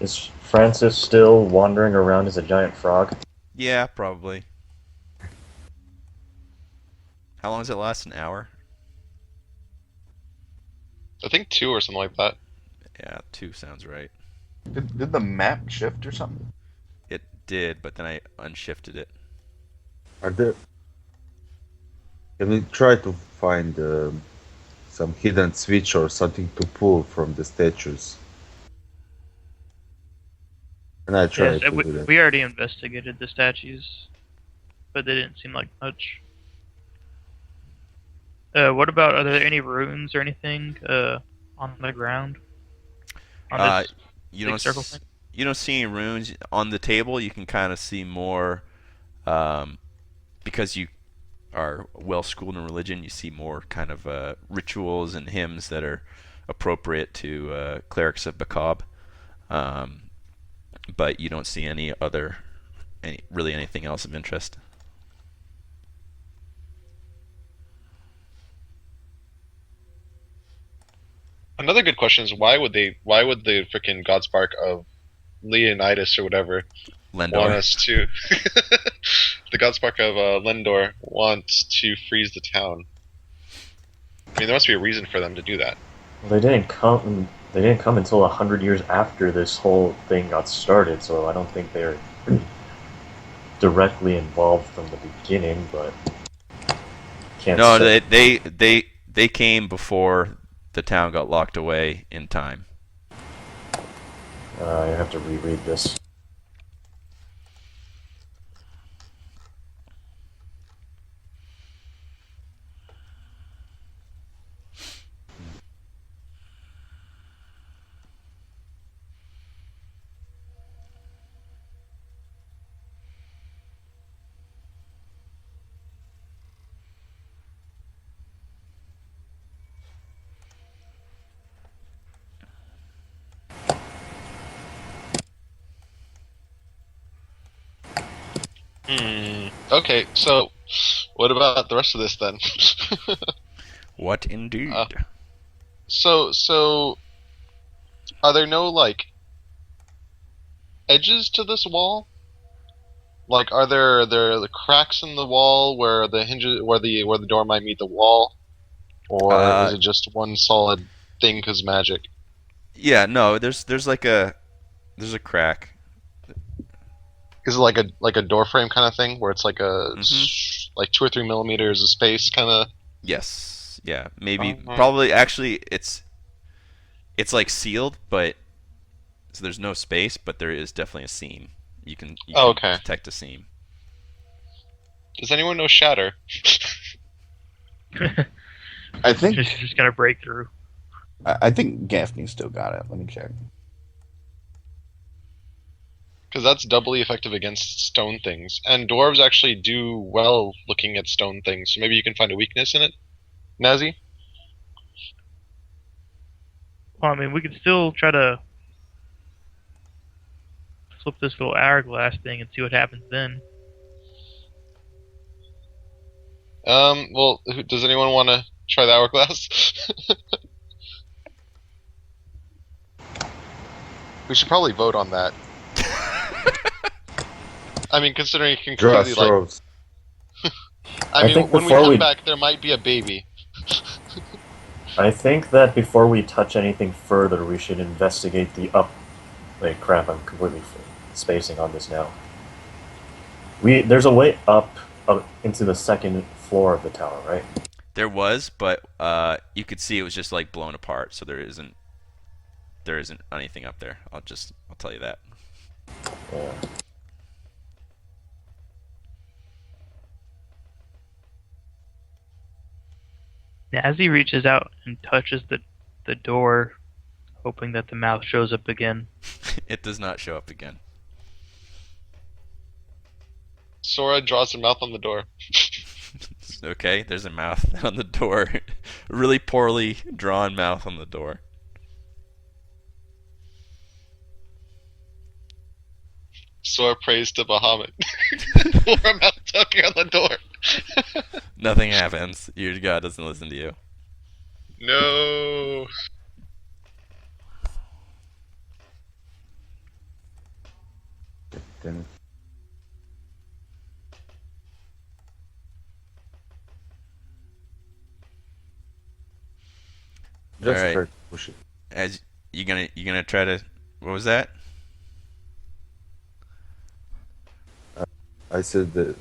Is Francis still wandering around as a giant frog? Yeah, probably. How long does it last? An hour? I think 2 or something like that. Yeah, 2 sounds right. Did the map shift or something? It did, but then I unshifted it. Are there? Can we try to find some hidden switch or something to pull from the statues? And I tried to do that. We already investigated the statues, but they didn't seem like much. What about, are there any runes or anything on the ground? On this You big don't circle thing? you don't see any runes on the table. You can kind of see more, because you are well schooled in religion. You see more kind of rituals and hymns that are appropriate to clerics of Baccob. But you don't see really anything else of interest. Another good question is why would the freaking Godspark of Leonidas or whatever want Lendor. us to the Godspark of Lendor wants to freeze the town? I mean, there must be a reason for them to do that. They didn't come. They didn't come until 100 years after this whole thing got started. So I don't think they're directly involved from the beginning. But can't No, say. they came before the town got locked away in time. I have to reread this. Okay, so what about the rest of this then? What indeed? So are there no like edges to this wall? Like, are there the cracks in the wall where the hinges where the door might meet the wall, or is it just one solid thing? 'Cause magic. Yeah, no. There's a crack. Is it like a door frame kind of thing where it's like like 2 or 3 millimeters of space kind of? Yes. Yeah. Maybe. Uh-huh. Probably. Actually, it's like sealed, but so there's no space, but there is definitely a seam. You can Okay. detect a seam. Does anyone know Shatter? I think just gonna break through. I think Gaffney still got it. Let me check. Because that's doubly effective against stone things, and dwarves actually do well looking at stone things. So maybe you can find a weakness in it, Nazi. Well, I mean, we could still try to flip this little hourglass thing and see what happens then. Well, does anyone want to try the hourglass? We should probably vote on that. I mean, considering it can Draw clearly, like, straws. I I mean, think when we before come we- back, there might be a baby. I think that before we touch anything further, we should investigate the up. Wait, crap! I'm completely spacing on this now. There's a way up into the second floor of the tower, right? There was, but you could see it was just like blown apart. So there isn't anything up there. I'll tell you that. Yeah. As he reaches out and touches the door, hoping that the mouth shows up again. It does not show up again. Sora draws her mouth on the door. Okay, there's a mouth on the door. Really poorly drawn mouth on the door. Sora prays to Bahamut for a mouth talking on the door. Nothing happens. Your god doesn't listen to you. No. Then just Alright. try to push it. As you gonna try to, what was that? I said that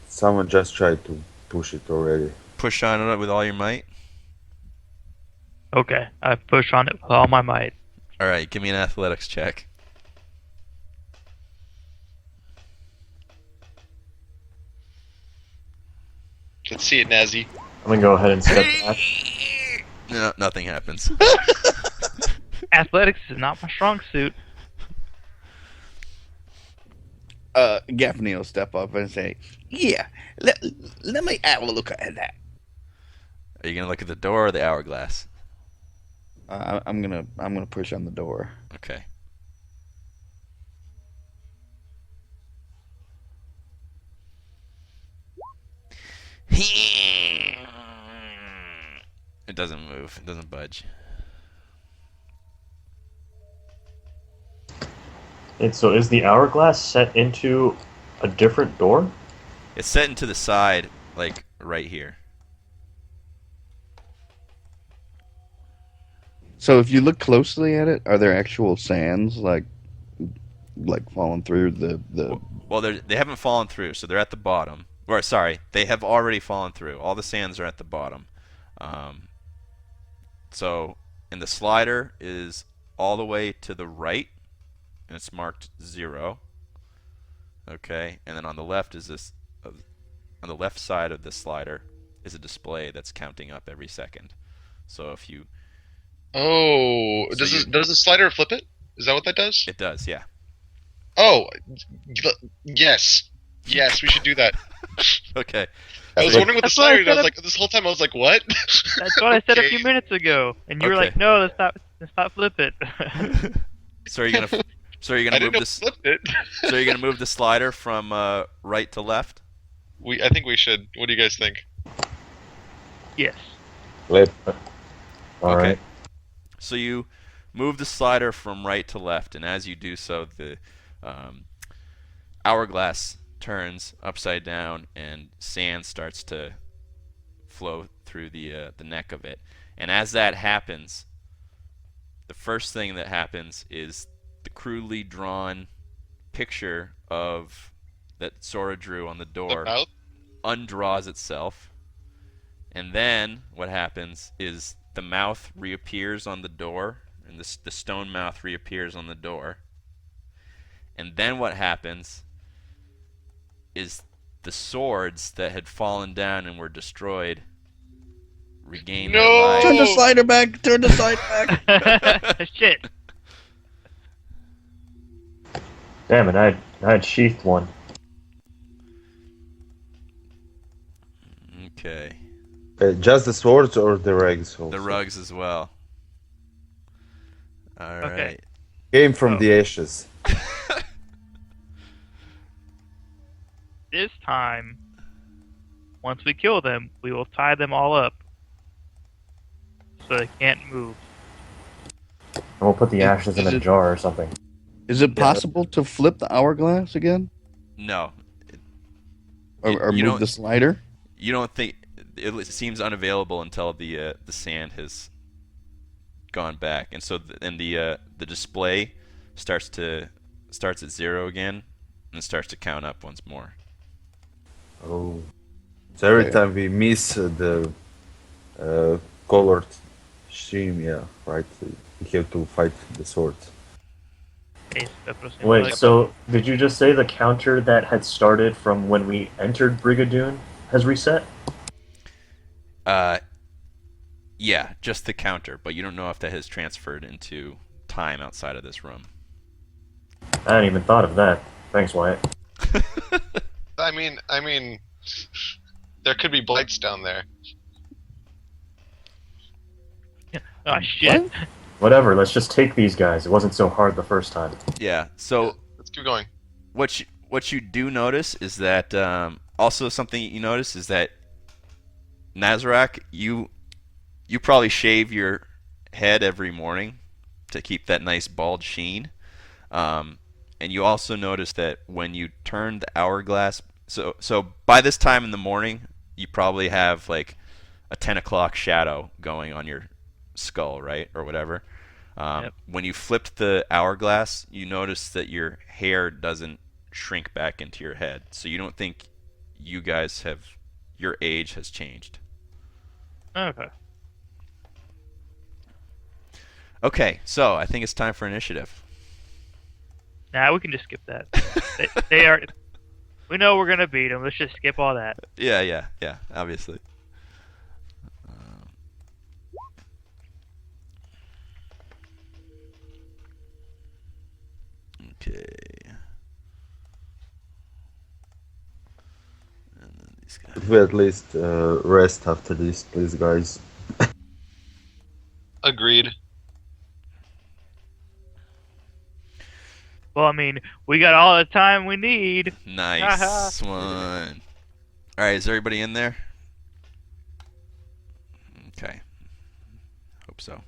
someone just tried to push it already. Push on it with all your might. Okay, I push on it with all my might. All right, give me an athletics check. Let's see it, Nazi. I'm gonna go ahead and step back. No, nothing happens. Athletics is not my strong suit. Gaffney will step up and say, "Yeah, let me have a look at that." Are you gonna look at the door or the hourglass? I'm gonna push on the door. Okay. It doesn't move. It doesn't budge. And so is the hourglass set into a different door? It's set into the side, like right here. So if you look closely at it, are there actual sands like falling through the? Well, they haven't fallen through, so they're at the bottom. Or sorry, they have already fallen through. All the sands are at the bottom. So, and the slider is all the way to the right, and it's marked 0. Okay, and then on the left is this. On the left side of this slider is a display that's counting up every second. So if you. Oh, So does the slider flip it? Is that what that does? It does, yeah. Oh, yes. Yes, we should do that. Okay. I was That's wondering what the That's what I slider does. said. Like this whole time, I was like, "What?" That's what I said a Okay. few minutes ago, and you were Okay. like, "No, let's not flip it." So are you gonna? So are you I gonna didn't move know this? we flipped it. So you're gonna move the slider from right to left? I think we should. What do you guys think? Yes. Flip. All right. So you move the slider from right to left, and as you do so, the hourglass turns upside down, and sand starts to flow through the neck of it. And as that happens, the first thing that happens is the crudely drawn picture of that Sora drew on the The door mouth? undraws itself, and then what happens is the mouth reappears on the door, and the stone mouth reappears on the door. And then what happens is the swords that had fallen down and were destroyed regain their No! life. Turn the slider back. Turn the slider back. Shit. Damn it, I had sheathed one. Okay. Just the swords or the rags? Also? The rugs as well. All Okay. right. Came from Oh. the ashes. This time, once we kill them, we will tie them all up so they can't move. And we'll put the ashes in Is a it- jar or something. Is it possible to flip the hourglass again, No, or You move don't- the slider? you don't think it seems unavailable until the sand has gone back, and so the display starts at 0 again, and starts to count up once more. Oh. So every Okay. time we miss the colored stream, yeah, right. We have to fight the swords. Wait, so did you just say the counter that had started from when we entered Brigadoon has reset? Yeah, just the counter, but you don't know if that has transferred into time outside of this room. I hadn't even thought of that. Thanks, Wyatt. I mean, there could be blights down there. Oh shit. What? Whatever, let's just take these guys. It wasn't so hard the first time. Yeah. So Let's keep going. what you do notice is that also something you notice is that Nazarak, you probably shave your head every morning to keep that nice bald sheen, and you also notice that when you turn the hourglass, so by this time in the morning, you probably have like a 10 o'clock shadow going on your skull, right, or whatever. Yep. When you flipped the hourglass, you notice that your hair doesn't shrink back into your head, so you don't think you guys your age has changed. Okay. Okay, so I think it's time for initiative. Nah, we can just skip that. they are. We know we're gonna beat them. Let's just skip all that. Yeah, obviously. Okay. And then these guys. Could we at least rest after this, please, guys? Agreed. Well, I mean, we got all the time we need. Nice one. All right, is everybody in there? Okay. Hope so.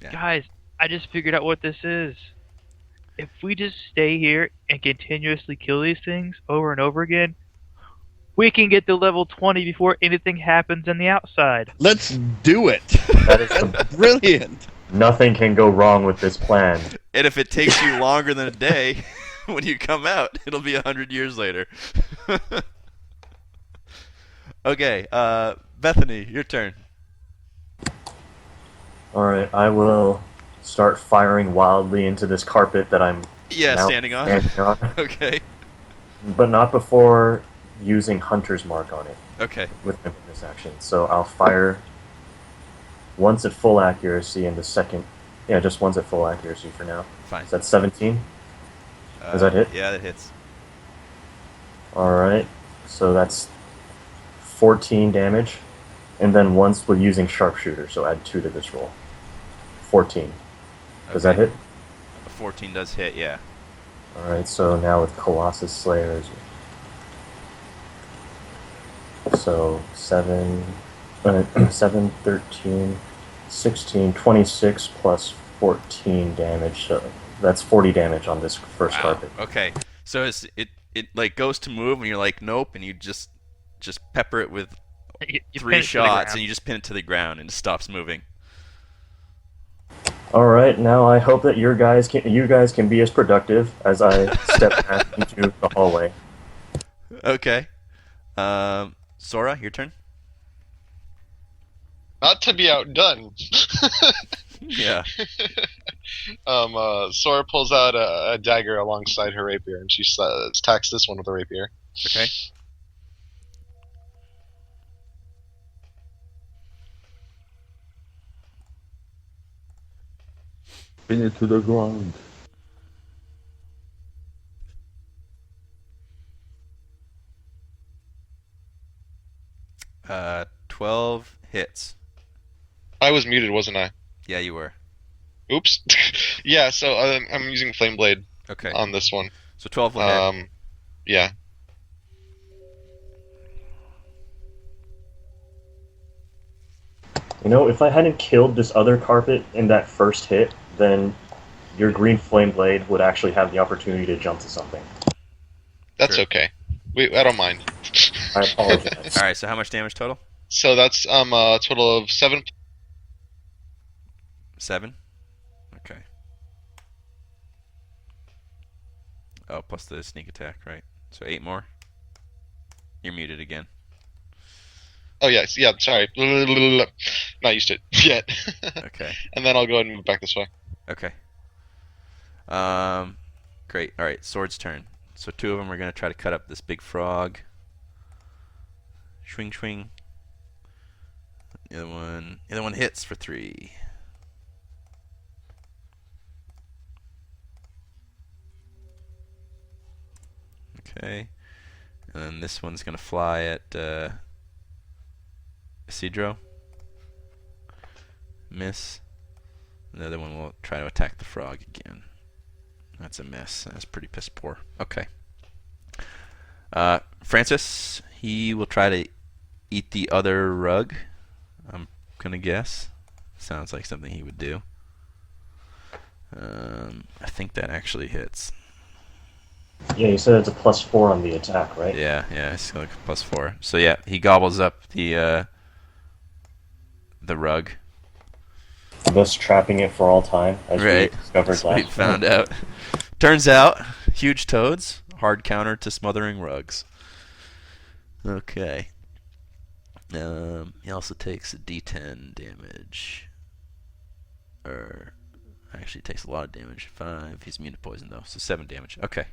Yeah. Guys, I just figured out what this is. If we just stay here and continuously kill these things over and over again, we can get to level 20 before anything happens on the outside. Let's do it. That is the, Brilliant. nothing can go wrong with this plan. And if it takes you longer than a day, when you come out, it'll be 100 years later. Okay, Bethany, your turn. Alright, I will start firing wildly into this carpet that I'm Yeah, now standing on. standing on, Okay. but not before using Hunter's Mark on it Okay. with my bonus action. So I'll fire once at full accuracy and the second... Yeah, just once at full accuracy for now. Fine. Is that 17? Does that hit? Yeah, that hits. Alright, so that's 14 damage. And then once we're using Sharpshooter, so add 2 to this roll. 14. Does that hit? A 14 does hit, yeah. Alright, so now with Colossus Slayers. So 7, 7, 13, 16, 26 plus 14 damage. So that's 40 damage on this first Wow. carpet. Okay. So it like goes to move and you're like nope, and you just pepper it with You pin 3 it to the shots ground. and you just pin it to the ground and it stops moving. Alright, now I hope that you guys can be as productive as I step back into the hallway. Okay. Sora, your turn. Not to be outdone. Yeah. Sora pulls out a dagger alongside her rapier, and she attacks this one with a rapier. Okay. Pin it to the ground. Uh, 12 hits. I was muted, wasn't I? Yeah, you were. Oops. Yeah, so I'm using Flame Blade Okay. on this one. So 12 will hit. Yeah. You know, if I hadn't killed this other carpet in that first hit, then your green flame blade would actually have the opportunity to jump to something. That's Sure. okay. I don't mind. I apologize. All right. So how much damage total? So that's a total of 7. 7. Okay. Oh, plus the sneak attack, right? So 8 more. You're muted again. Oh yes, yeah. Sorry, not used to it yet. Okay. And then I'll go ahead and move back this way. Okay. Great. All right. Sword's turn. So 2 of them are gonna try to cut up this big frog. Swing, swing. The other one hits for 3. Okay. And then this one's gonna fly at Isidro. Miss. The other one will try to attack the frog again. That's a miss. That's pretty piss poor. Okay. Francis, he will try to eat the other rug. I'm gonna guess. Sounds like something he would do. I think that actually hits. Yeah, you said it's a +4 on the attack, right? Yeah, it's like a +4. So yeah, he gobbles up the rug. Thus trapping it for all time, as Right. we discovered That's what we last found out. Turns out, huge toads, hard counter to smothering rugs. Okay. He also takes a D10 damage. Or actually takes a lot of damage. 5. He's immune to poison though, so 7 damage. Okay.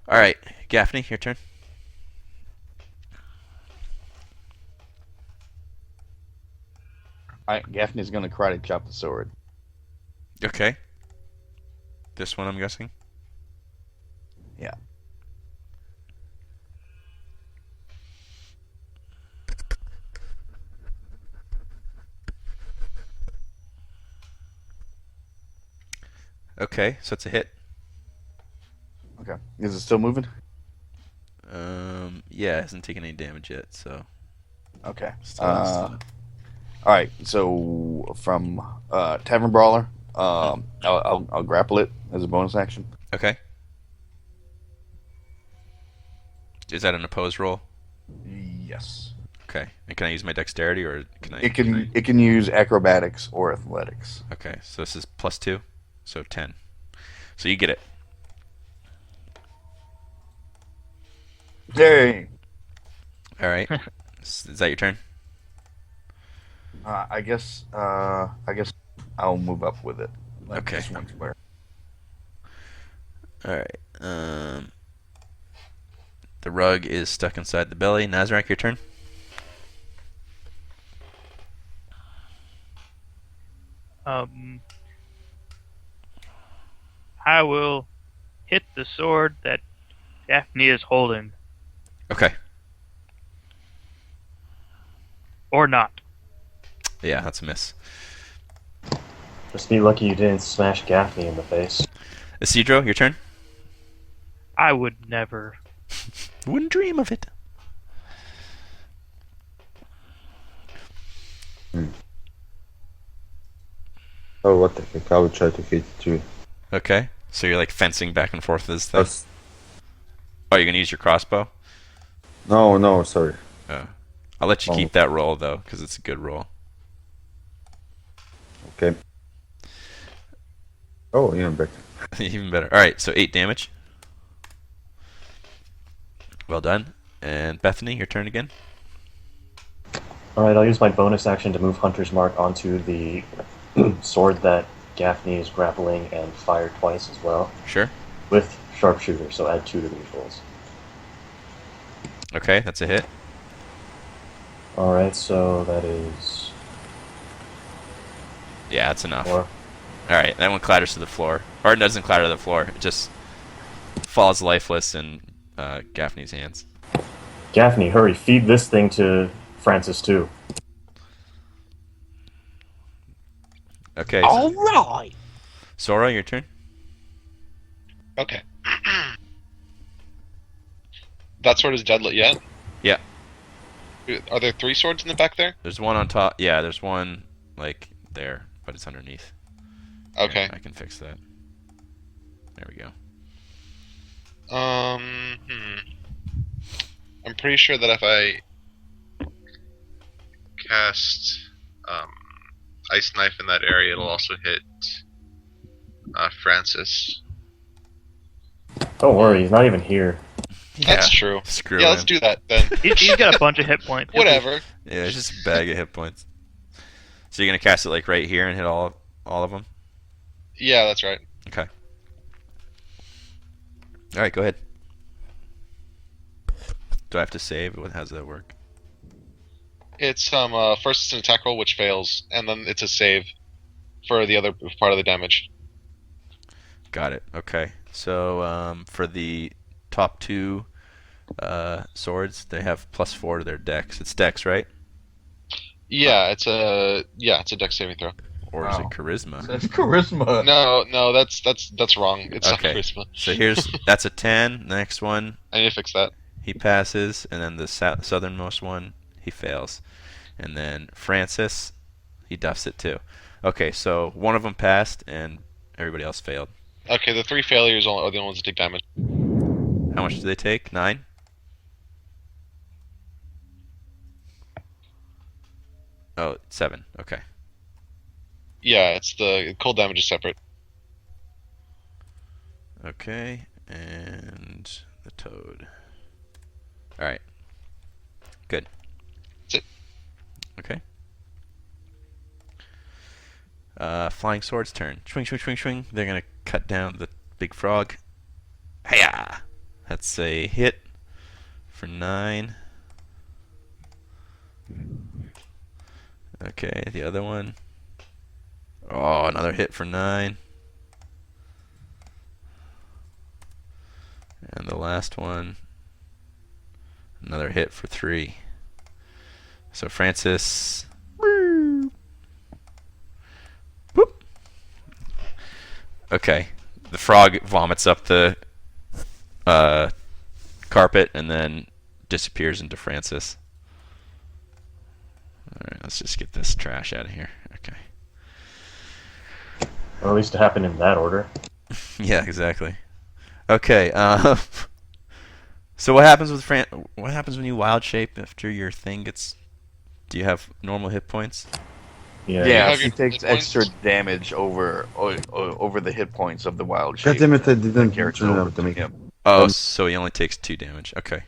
Alright, Gaffney, your turn. Alright, Gaffney's gonna karate chop the sword. Okay. This one, I'm guessing. Yeah. Okay, so it's a hit. Okay. Is it still moving? Yeah, it hasn't taken any damage yet, so Okay. still All right. So from Tavern Brawler, I'll grapple it as a bonus action. okay. Is that an opposed roll? Yes. Okay. And can I use my dexterity or can I? It can use acrobatics or athletics. Okay, so this is +2, so 10. So you get it. Dang. All right. Is that your turn? I guess I'll move up with it. Like Okay. Just one square. All right. The rug is stuck inside the belly. Nazrak, your turn. I will hit the sword that Daphne is holding, Okay. or not. Yeah, that's a miss. Just be lucky you didn't smash Gaffney in the face. Isidro, your turn. I would never. Wouldn't dream of it. Oh, what the heck? I would try to hit it too. Okay. So you're like fencing back and forth with this thing. That's... Oh, you're gonna use your crossbow. No, sorry. Oh. I'll let you Oh. keep that roll though, because it's a good roll. Okay. Oh, even better. Even better. All right. So 8 damage. Well done. And Bethany, your turn again. Alright, I'll use my bonus action to move Hunter's Mark onto the sword that Gaffney is grappling and fire twice as well, Sure. with Sharpshooter, so add 2 to these rolls. Okay, that's a hit. Alright, so that is Yeah, that's enough. 4. All right, that one clatters to the floor, or it doesn't clatter to the floor. It just falls lifeless in Gaffney's hands. Gaffney, hurry, feed this thing to Francis too. Okay. All right. Sora, your turn. Okay. That sword is deadlit yet? Yeah. Are there 3 swords in the back there? There's one on top. Yeah, there's one like there, but it's underneath. Okay. I can fix that. There we go. I'm pretty sure that if I cast Ice Knife in that area, it'll also hit Francis. Don't worry, he's not even here. That's Yeah, true. Screw Yeah, him. let's do that then. He's got a bunch of hit points. Whatever. Yeah, it's just a bag of hit points. So you're gonna cast it like right here and hit all of them. Yeah, that's right. Okay. All right, go ahead. Do I have to save? How does that work? It's first it's an attack roll which fails, and then it's a save for the other part of the damage. Got it. Okay. So for the top 2 swords, they have +4 to their dex. It's dex, right? Yeah, it's a dex saving throw. Or is it Wow. charisma? That's charisma. No, that's wrong. It's Okay. not charisma. So that's a 10. The next one, I need to fix that. he passes, and then the southernmost one, he fails. And then Francis, he duffs it too. Okay, so one of them passed, and everybody else failed. Okay, the 3 failures are the only ones that take damage. How much do they take? 9? Oh, 7. Okay. Yeah, it's the cold damage is separate. Okay, and the toad. All right. Good. That's it. Okay. Flying sword's turn. Swing, swing, swing, swing. They're gonna cut down the big frog. Hiya! That's a hit for 9. Okay, the other one. Oh, another hit for 9. last one. Another hit for 3. So Francis. Woo. Whoop. Okay. The frog vomits up the carpet and then disappears into Francis. Alright, let's just get this trash out of here. Okay. Or at least it happened in that order. Yeah, exactly. Okay, so what happens with what happens when you wild shape after your thing gets... Do you have normal hit points? Yeah. Yeah, have he your takes hit points? extra damage over the hit points of the wild God shape. damn it, I didn't Character turn over out to make him. Oh, so he only takes 2 damage. Okay.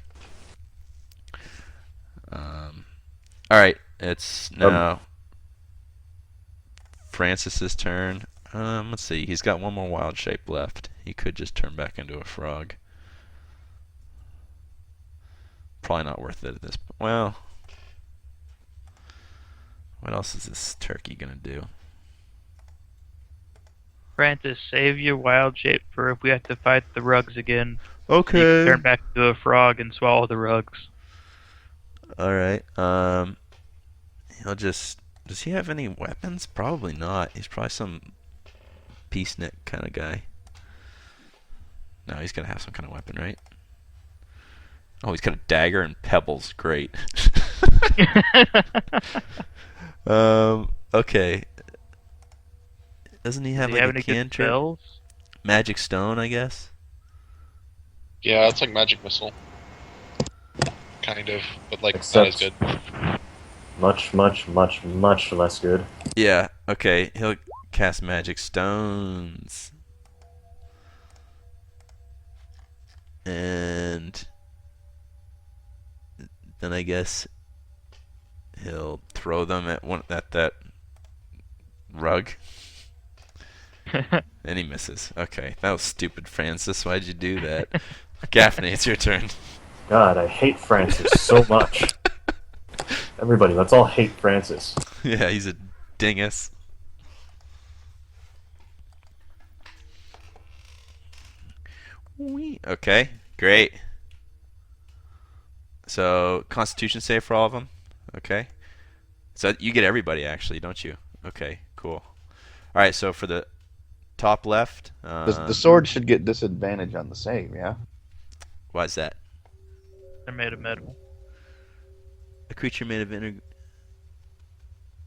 Alright, it's now Francis's turn. Let's see, he's got one more wild shape left. He could just turn back into a frog. Probably not worth it at this point. Well, what else is this turkey gonna do? Francis, save your wild shape for if we have to fight the rugs again. Okay. You can turn back into a frog and swallow the rugs. Alright, he'll just... Does he have any weapons? Probably not. He's probably some peacenik kind of guy. No, he's gonna have some kind of weapon, right? Oh, he's got a dagger and pebbles. Great. Okay. Doesn't he have Do you have like any a good cantrip? spells? Magic stone, I guess. Yeah, it's like magic missile. Kind of, but like Except- not as good. Much, much, much, much less good. Yeah. Okay. He'll cast magic stones. And then I guess he'll throw them at that rug. And he misses. Okay, that was stupid, Francis. Why'd you do that? Gaffney, it's your turn. God, I hate Francis so much. Everybody, let's all hate Francis. Yeah, he's a dingus. Okay, great. So, Constitution save for all of them? Okay. So, you get everybody, actually, don't you? Okay, cool. Alright, so for the top left... The sword should get disadvantage on the save, yeah? Why is that? They're made of metal. A creature made of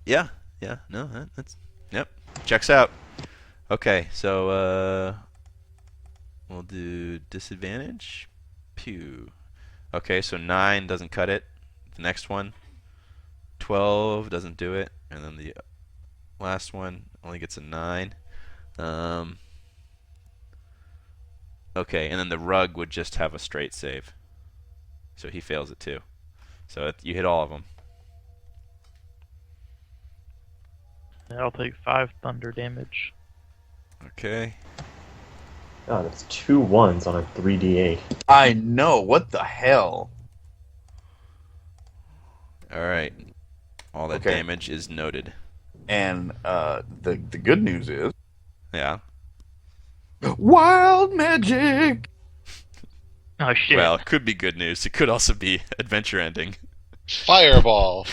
Yeah, no, that's... Yep, checks out. Okay, so, we'll do disadvantage. Pew. Okay, so 9 doesn't cut it. The next one, 12 doesn't do it. And then the last one only gets a 9. Okay, and then the rug would just have a straight save. So he fails it too. So you hit all of them. I'll take 5 thunder damage. Okay. God, it's 2 1s on a 3d8. I know, what the hell? Alright. All that Okay. damage is noted. And the good news is Yeah. wild magic. Oh shit. Well, it could be good news. It could also be adventure ending. Fireball.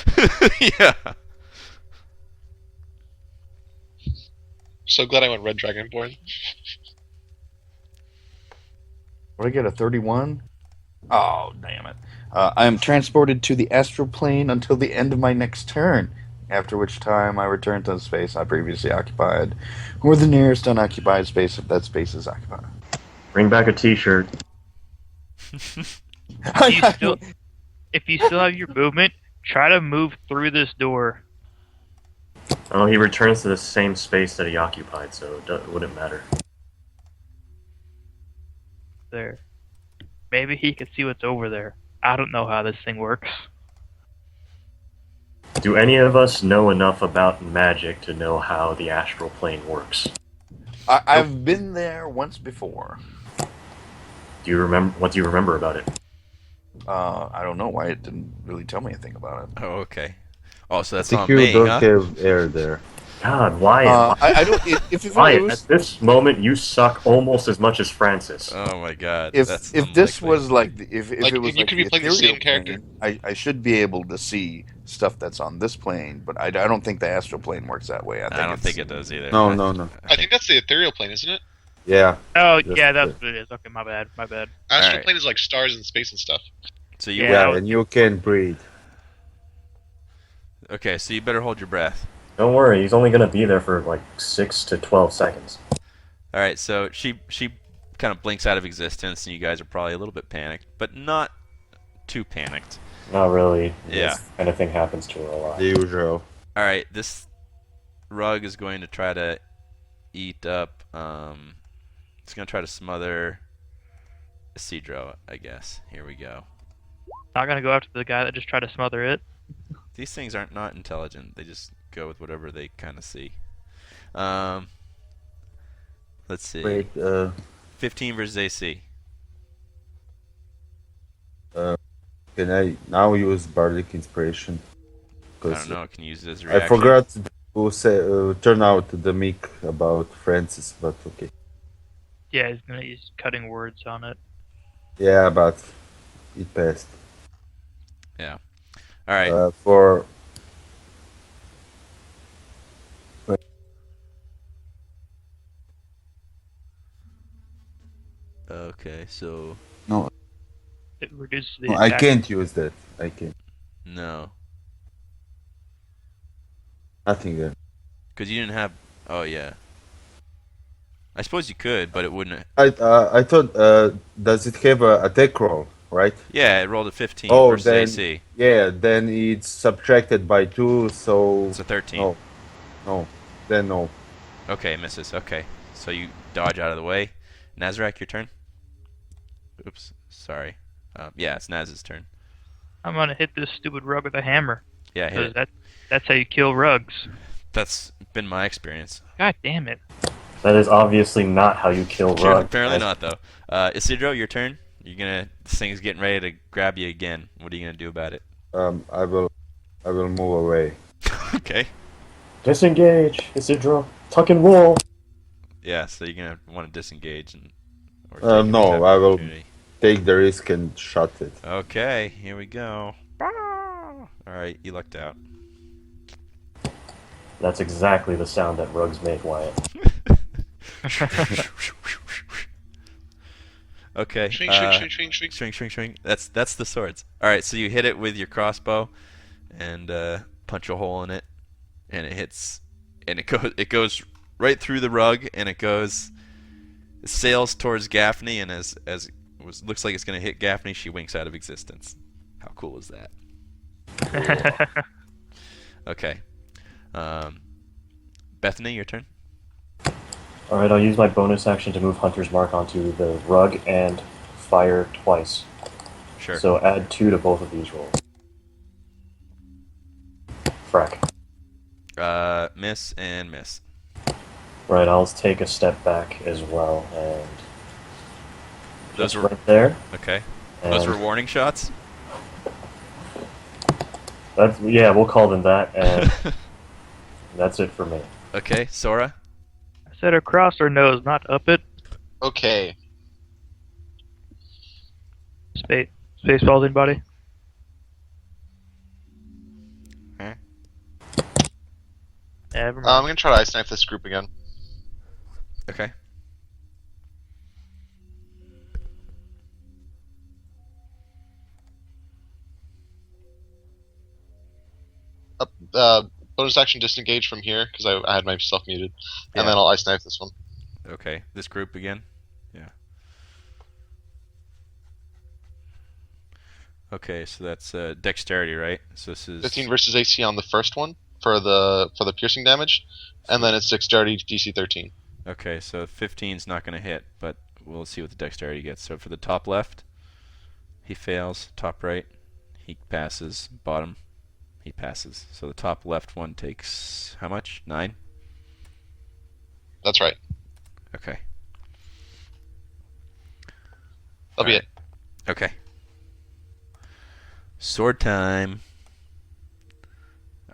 Yeah. So glad I went Red Dragonborn. What, I get a 31? Oh, damn it. I am transported to the astral plane until the end of my next turn, after which time I return to the space I previously occupied, or the nearest unoccupied space if that space is occupied. Bring back a t-shirt. If you still have your movement, try to move through this door. Oh, he returns to the same space that he occupied, so it wouldn't matter. There. Maybe he could see what's over there. I don't know how this thing works. Do any of us know enough about magic to know how the astral plane works? I've been there once before. Do you remember? What do you remember about it? I don't know why it didn't really tell me anything about it. Oh, okay. Oh, so I that's think on you me, don't huh? have air there. God, Wyatt. I don't. If it Wyatt, was, at this moment, you suck almost as much as Francis. Oh my god. if That's this unlikely. was like if Like, it was you like could the be playing the ethereal same character. plane, I should be able to see stuff that's on this plane, but I don't think the astral plane works that way. I don't think it does either. No, no. I think that's the ethereal plane, isn't it? Yeah. Oh, Just yeah, that's the- what it is. Okay, my bad. Astral Alright. plane is like stars and space and stuff. So you Yeah. Yeah, and you can breathe. okay, so you better hold your breath. Don't worry, he's only gonna be there for like 6 to 12 seconds. All right, so she kind of blinks out of existence, and you guys are probably a little bit panicked, but not too panicked. Not really. Yeah. This kind of thing happens to her a lot. The usual. All right, this rug is going to try to eat up. It's going to try to smother Isidro, I guess. Here we go. Not gonna go after the guy that just tried to smother it. These things aren't not intelligent. They just go with whatever they kind of see. Let's see. Wait, 15 versus AC. can I now use Bardic Inspiration? I don't know. Can you use it as a I reaction? forgot to say, turn out the mic about Francis, but okay. Yeah, he's gonna use cutting words on it. Yeah, but it passed. All right. For Okay, so It reduces the no, I attack. can't use that. I can't. no, Nothing there. because you didn't have. Oh yeah. I suppose you could, but it wouldn't. I thought. Does it have a attack roll? Right? Yeah, it rolled a 15 Oh, versus then AC. yeah. Then it's subtracted by 2, so It's a 13. no, no. Then no. Okay, misses. Okay, so you dodge out of the way. Nazarek, your turn. Oops, sorry. Yeah, it's Naz's turn. I'm gonna hit this stupid rug with a hammer. Yeah, hit 'Cause it. that's how you kill rugs. That's been my experience. God damn it. That is obviously not how you kill Sure, Rug. apparently not though. Isidro, your turn. You're gonna. This thing's getting ready to grab you again. What are you gonna do about it? I will move away. Okay. Disengage, Isidro. Tuck and roll. Yeah, so you're gonna want to disengage and. Or No, take an attack I will- opportunity. Take the risk and shut it. Okay, here we go. All right, you lucked out. That's exactly the sound that rugs make, Wyatt. Okay. Shring, shring, shring, shring, shring. Swing. That's the swords. All right, so you hit it with your crossbow, and punch a hole in it, and it hits, and it goes right through the rug, and it sails towards Gaffney, and as looks like it's gonna hit Gaffney, she winks out of existence. How cool is that? Okay. Bethany, your turn. Alright, I'll use my bonus action to move Hunter's Mark onto the rug and fire twice. Sure. So add 2 to both of these rolls. Frack. Miss and miss. Right, I'll take a step back as well, and Those just were right there. okay. Those And were warning shots. that's, yeah, we'll call them that, and that's it for me. Okay, Sora. I said across her nose, not up it. Okay. Spaceballs, anybody? Huh? Never mind. I'm gonna try to ice knife this group again. Okay. Bonus action disengage from here because I had myself muted, Yeah. and then I'll ice knife this one. Okay. This group again. Yeah. Okay, so that's dexterity, right? So this is 15 versus AC on the first one for the piercing damage, and then it's dexterity DC 13. Okay, so 15's not going to hit, but we'll see what the dexterity gets. So for the top left, he fails. Top right, he passes. Bottom, he passes. So the top left one takes how much? 9? That's right. Okay. That'll be Alright. it. Okay. Sword time.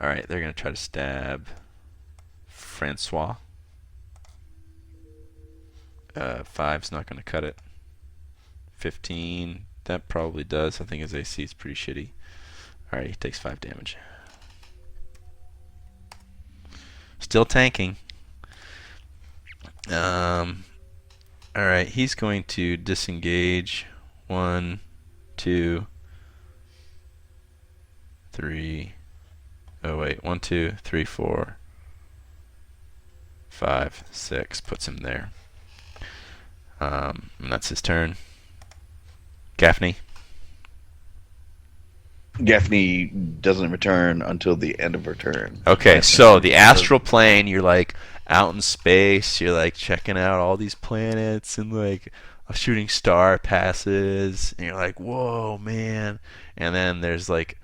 Alright, they're going to try to stab Francois. 5's not going to cut it. 15, that probably does. I think his AC is pretty shitty. Alright, he takes 5 damage. Still tanking. Alright, he's going to disengage. 1, 2, 3. Oh wait, 1, 2, 3, 4, 5, 6. Puts him there. And that's his turn. Gaffney. Gaffney doesn't return until the end of her turn. Okay, That's so it. the astral plane, you're like out in space, you're like checking out all these planets, and like a shooting star passes, and you're like, whoa, man. And then there's like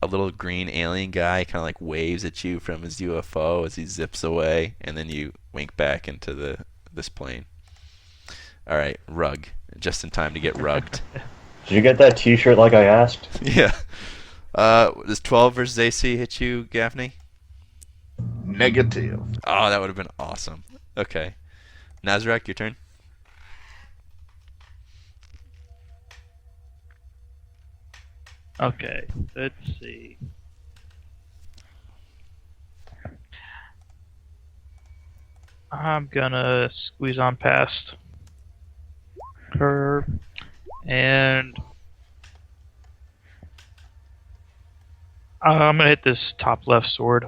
a little green alien guy kind of like waves at you from his UFO as he zips away, and then you wink back into this plane. All right, rug. Just in time to get rugged. Did you get that T-shirt like I asked? Yeah. Does 12 versus AC hit you, Gaffney? Negative. Oh, that would have been awesome. Okay. Nazarek, your turn. Okay, let's see. I'm gonna squeeze on past her, and I'm gonna hit this top left sword.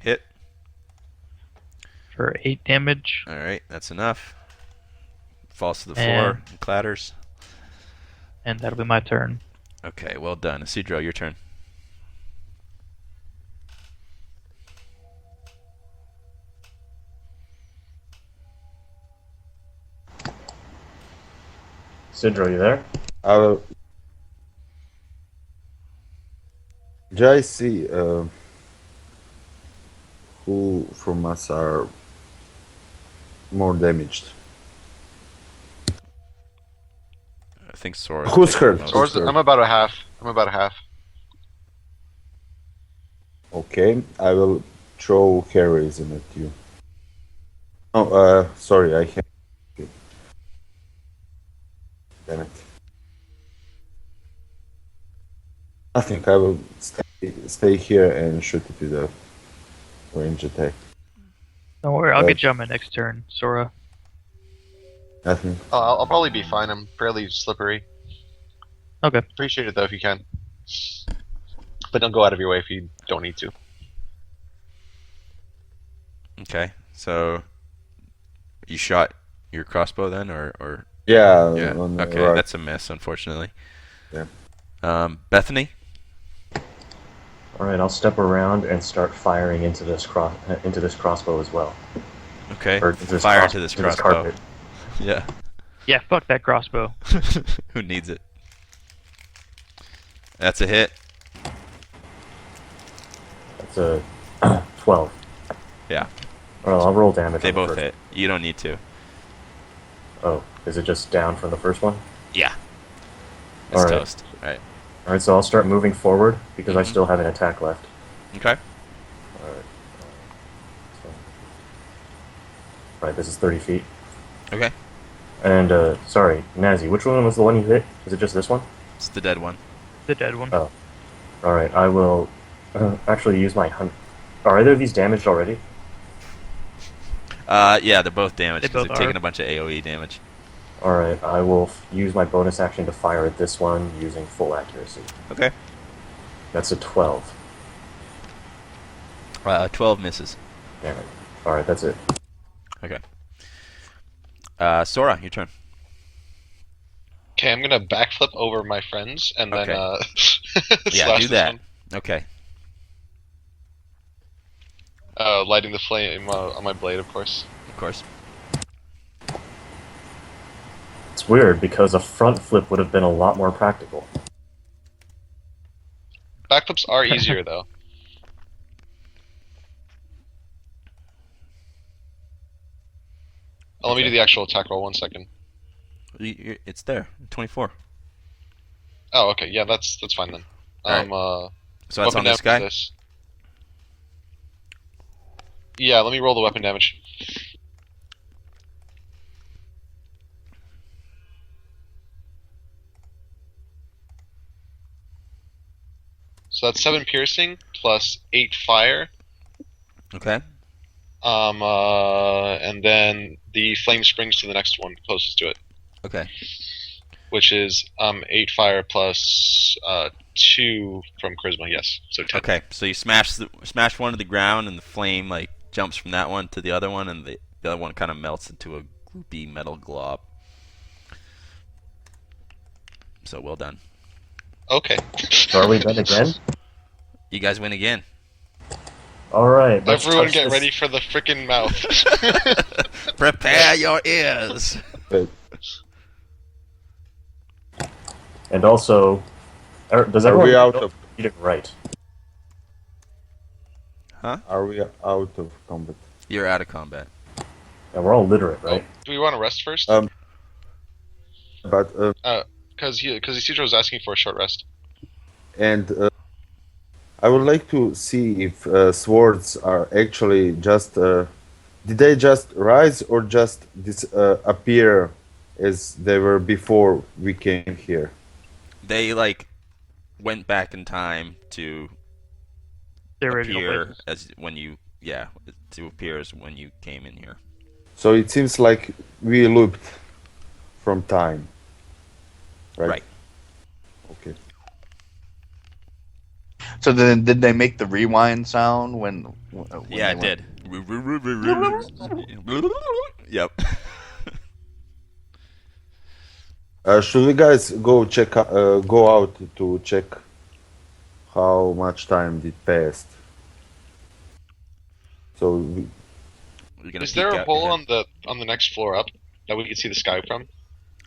Hit. For 8 damage. All right, that's enough. Falls to the And- floor and clatters. And that'll be my turn. Okay, well done. Isidro, your turn. Sidro, you there? Do I see who from us are more damaged? I think Sora. Who's hurt? Sora's, I'm about a half. Okay, I will throw heroism at you. Oh, sorry, I have. Damn it. I think I will stay here and shoot it with a range attack. Don't worry, I'll Uh, get you on my next turn, Sora. Nothing. I'll probably be fine. I'm fairly slippery. Okay. Appreciate it though if you can. But don't go out of your way if you don't need to. Okay, so you shot your crossbow then, or Yeah. yeah? On the Okay, right. that's a miss, unfortunately. Yeah. Bethany. All right, I'll step around and start firing into this crossbow as well. Okay, Or into this fire cross- into this into this crossbow. carpet. Yeah. Yeah, fuck that crossbow. Who needs it? That's a hit. That's a 12. Yeah. Well, I'll roll damage. They on the both first. hit. You don't need to. Oh, is it just down from the first one? Yeah. It's All right. toast. Right. All right, so I'll start moving forward because I Mhm. still have an attack left. Okay. All right. Right, this is 30 feet. Okay. And, sorry, Nazi, which one was the one you hit? Is it just this one? It's the dead one. The dead one. Oh. Alright, I will actually use my hunt. Are either of these damaged already? Yeah, they're both damaged They because both they're are. taking a bunch of AoE damage. Alright, I will use my bonus action to fire at this one using full accuracy. Okay. That's a 12. 12 misses. Damn it. Alright, that's it. Okay. Sora, your turn. Okay, I'm gonna backflip over my friends and then Okay. Yeah, slash do this that. one. Okay. Lighting the flame on my blade, of course. Of course. It's weird because a front flip would have been a lot more practical. Backflips are easier though. Let me do the actual attack roll 1 second. It's there. 24. Oh, okay, yeah, that's fine then. So that's weapon on this damage guy? this. Yeah, let me roll the weapon damage. So that's 7 piercing plus 8 fire. Okay. And then the flame springs to the next one closest to it, Okay. which is 8 fire plus 2 from charisma. Yes, so 10. Okay. So you smash one to the ground, and the flame like jumps from that one to the other one, and the other one kind of melts into a gloopy metal glob. So well done. Okay. So are we done again? You guys win again. All right. Let's Everyone touch get this. ready for the freaking mouth. Prepare your ears. But And also, does are everyone we out know of read it right? Are we out of combat? You're out of combat. And we're all literate, right? Do we want to rest first? But Because Isidro was asking for a short rest. and I would like to see if swords are actually just did they just rise or just appear as they were before we came here? They like went back in time to The original appear places. as when you appear as when you came in here. So it seems like we looped from time. Right. Okay. So then, did they make the rewind sound when Yeah, they it went- did. Yep. Should we guys go out to check how much time did pass? So You're gonna Is there peek a out hole your on the next floor up that we can see the sky from?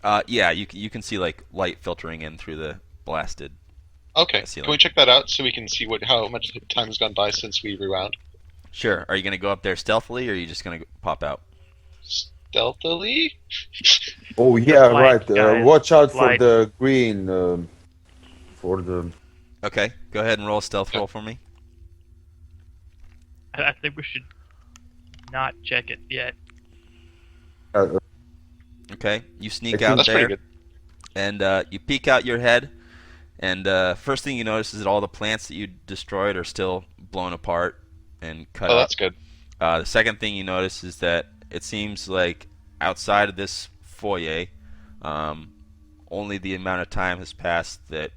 head. Yeah, you can see like light filtering in through the blasted. Okay. Ceiling. Can we check that out so we can see how much time has gone by since we rewound? Sure. Are you gonna go up there stealthily, or are you just gonna pop out? Stealthily? oh yeah, light, right. guys. Watch out for Light. the green. For the Okay. Go ahead and roll a stealth roll for me. I think we should not check it yet. Okay. You sneak I out think- That's there, pretty good. and you peek out your head, and first thing you notice is that all the plants that you destroyed are still blown apart and cut Oh, up. that's good. The second thing you notice is that it seems like outside of this foyer, only the amount of time has passed that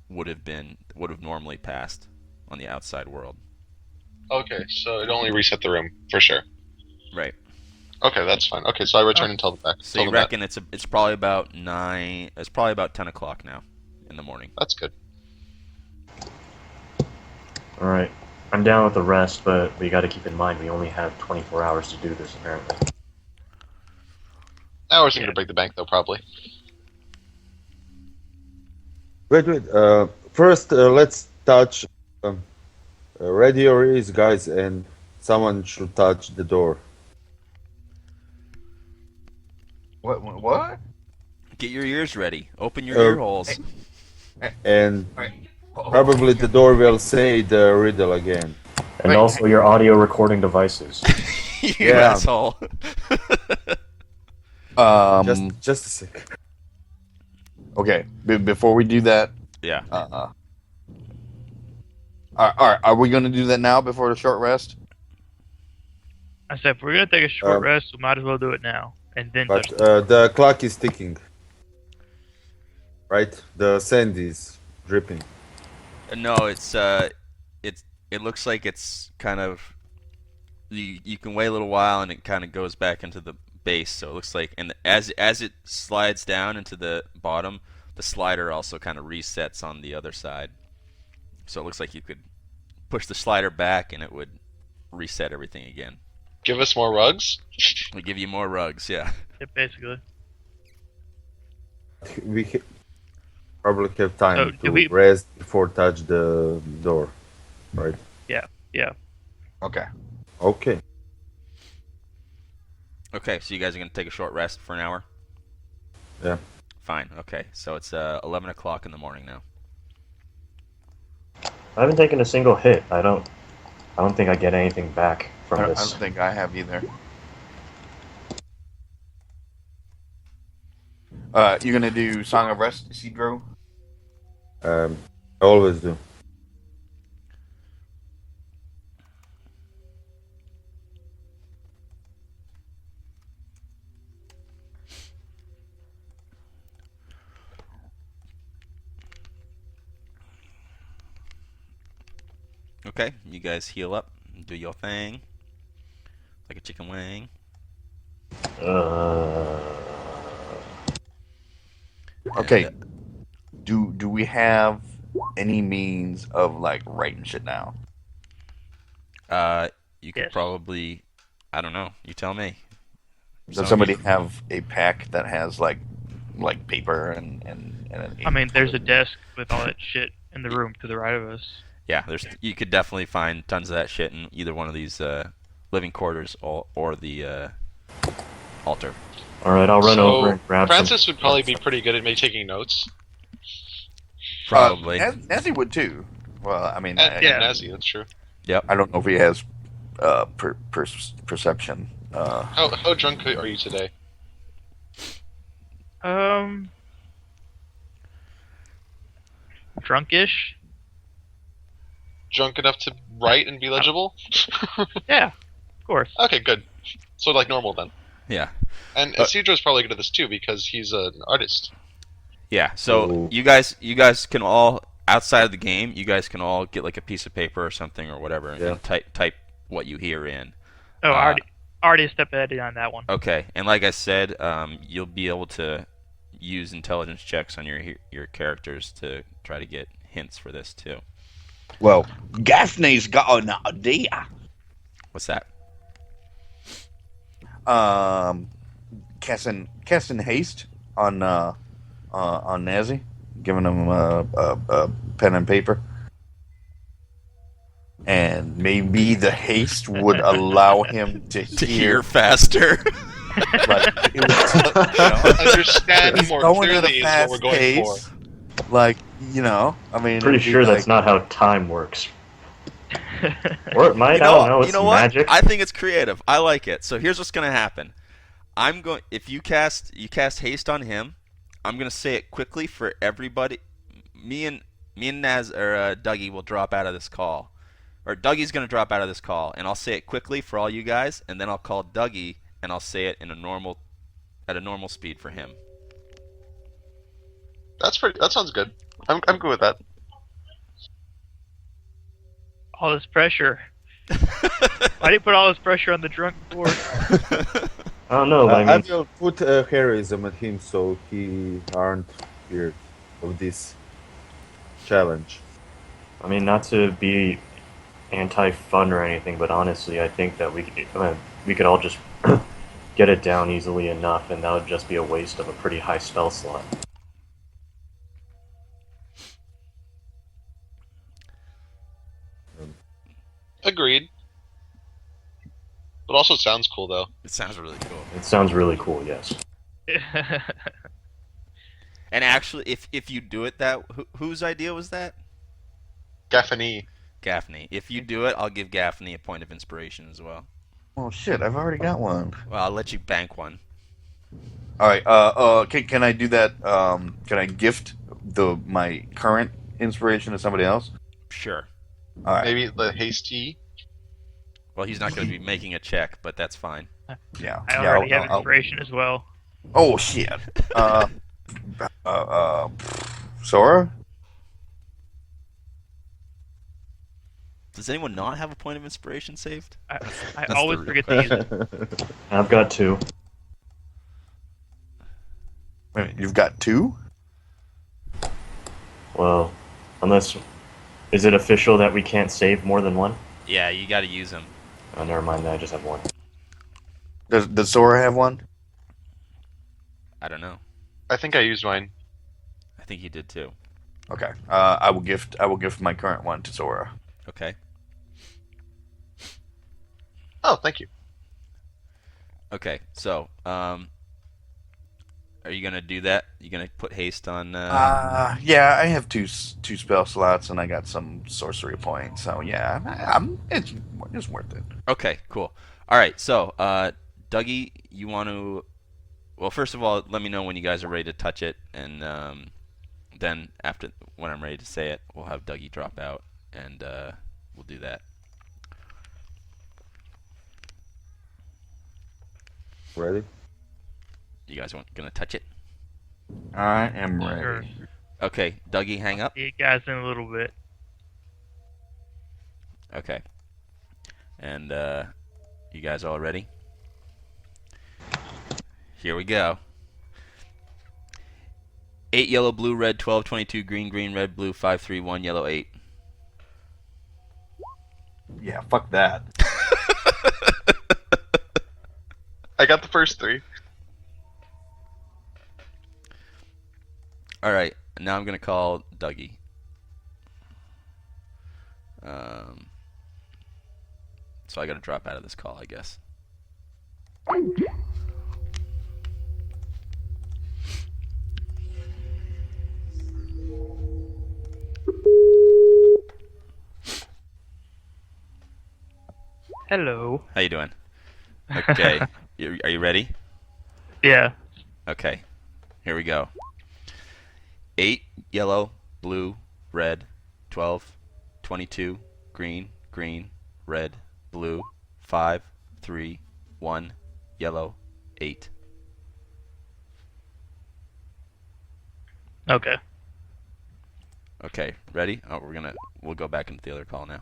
would have normally passed on the outside world. Okay, so it only reset the room, for sure. Right. Okay, that's fine. Okay, so I return and tell them back. So tell you them that. reckon it's probably about 9. It's probably about 10 o'clock now in the morning. That's good. All right. I'm down with the rest, but we got to keep in mind we only have 24 hours to do this, apparently. Hours are going to break the bank, though, probably. wait. First, let's touch. Ready your ears, guys, and someone should touch the door. What? Get your ears ready. Open your Uh, ear holes. And probably the door will say the riddle again. And Wait. also your audio recording devices. You yeah. asshole. Just a sec. Okay. Before we do that, Yeah. are we going to do that now before the short rest? I said, if we're gonna take a short Um, rest, we might as well do it now, and then But touch. the clock is ticking. Right? The sand is dripping. No, it looks like it's kind of you can wait a little while and it kind of goes back into the base. So it looks like, and as it slides down into the bottom, the slider also kind of resets on the other side. So it looks like you could push the slider back and it would reset everything again. Give us more rugs? We give you more rugs, yeah. Yeah, basically. We probably have time So, to do we- rest before touch the door. Right? Yeah. Okay. Okay. Okay, so you guys are gonna take a short rest for an hour. Yeah. Fine. Okay, so it's 11 o'clock in the morning now. I haven't taken a single hit. I don't think I get anything back from I this. don't think I have either. You gonna do Song of Rest, Cedro? I always do. Okay, you guys heal up, do your thing, like a chicken wing. Uh, Okay. And, Do we have any means of like writing shit down? you could Yes. probably, I don't know. You tell me. Does somebody have a pack that has like paper and an I mean, there's a desk with all that shit in the room to the right of us. Yeah, you could definitely find tons of that shit in either one of these living quarters or the altar. all right, I'll run over and grab Francis some. would probably be pretty good at taking notes. Probably. Nazi would too. Well, I mean, And Yeah. Nazi, that's true. I don't know if he has perception. How drunk are you today? Drunkish? Drunk enough to write and be legible? Yeah, of course. Okay, good. So like normal then. Yeah. And Cedro's probably good at this too because he's an artist. Yeah. So Ooh. you guys can all outside of the game. You guys can all get like a piece of paper or something or whatever Yeah. and type what you hear in. Oh, I already stepped ahead on that one. Okay. And like I said, you'll be able to use intelligence checks on your characters to try to get hints for this too. Well, Gaffney's got an idea. What's that? Casting haste on Nazi, giving him a pen and paper, and maybe the haste would allow him to To hear hear. faster. Like, it was, Understand he's more going at clearly a is what fast we're going pace. for. Like, I mean, Pretty it'd be sure like, that's not how time works. Or it might. You I know, don't know. It's you know what? magic. I think it's creative. I like it. So here's what's gonna happen. If you cast haste on him, I'm gonna say it quickly for everybody. Me and Naz or Dougie will drop out of this call, or Dougie's gonna drop out of this call, and I'll say it quickly for all you guys, and then I'll call Dougie and I'll say it at a normal speed for him. That sounds good. I'm good with that. All this pressure. Why do you put all this pressure on the drunk board? I don't know. But I I mean, will put heroism at him so he aren't feared of this challenge. I mean, not to be anti-fun or anything, but honestly, I think that we could all just get it down easily enough, and that would just be a waste of a pretty high spell slot. Agreed. But also sounds cool though. It sounds really cool. It sounds really cool. Yes. And actually, if you do it whose idea was that? Gaffney. Gaffney. If you do it, I'll give Gaffney a point of inspiration as well. oh shit, I've already got one. Well, I'll let you bank one. All right. Can I do that? Can I gift my current inspiration to somebody else? Sure. All right. Maybe the hasty. Well, he's not going to be making a check, but that's fine. Yeah. I yeah, already have I'll- inspiration as well. Oh shit. Sora? Does anyone not have a point of inspiration saved? I That's always the forget to use it. I've got two. Wait a minute, you've got two? Well, unless is it official that we can't save more than one? Yeah, you got to use them. Oh, never mind. I just have one. Does Sora have one? I don't know. I think I used mine. I think you did too. Okay. I will gift my current one to Sora. Okay. Oh, thank you. Okay. So, Are you gonna do that? You gonna put haste on? Yeah, I have two spell slots, and I got some sorcery points. So yeah, it's worth it. Okay, cool. All right, so Dougie, you want to? Well, first of all, let me know when you guys are ready to touch it, and then after when I'm ready to say it, we'll have Dougie drop out, and we'll do that. Ready? You guys gonna touch it? I am ready. Sure. Okay, Dougie, hang up. See you guys in a little bit. Okay. And you guys all ready? Here we go. 8 yellow, blue, red, 12, 22, green, green, red, blue, 5, 3, 1, yellow, 8. Yeah, fuck that. I got the first 3. All right, now I'm gonna call Dougie. So I gotta drop out of this call, I guess. Hello. How you doing? Okay, are you ready? Yeah. Okay, here we go. 8 yellow, blue, red, 12, 22, green, green, red, blue, 5, 3, 1, yellow, 8. Okay. Okay, ready? Oh, we'll go back into the other call now.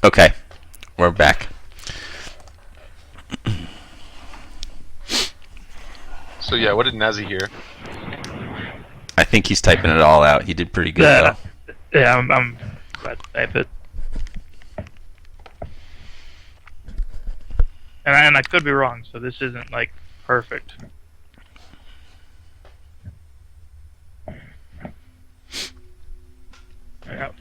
Okay, we're back. So yeah, what did Nazi hear? I think he's typing it all out. He did pretty good Yeah. though. Yeah, I'm glad to type it. And I could be wrong, so this isn't like perfect. Yeah.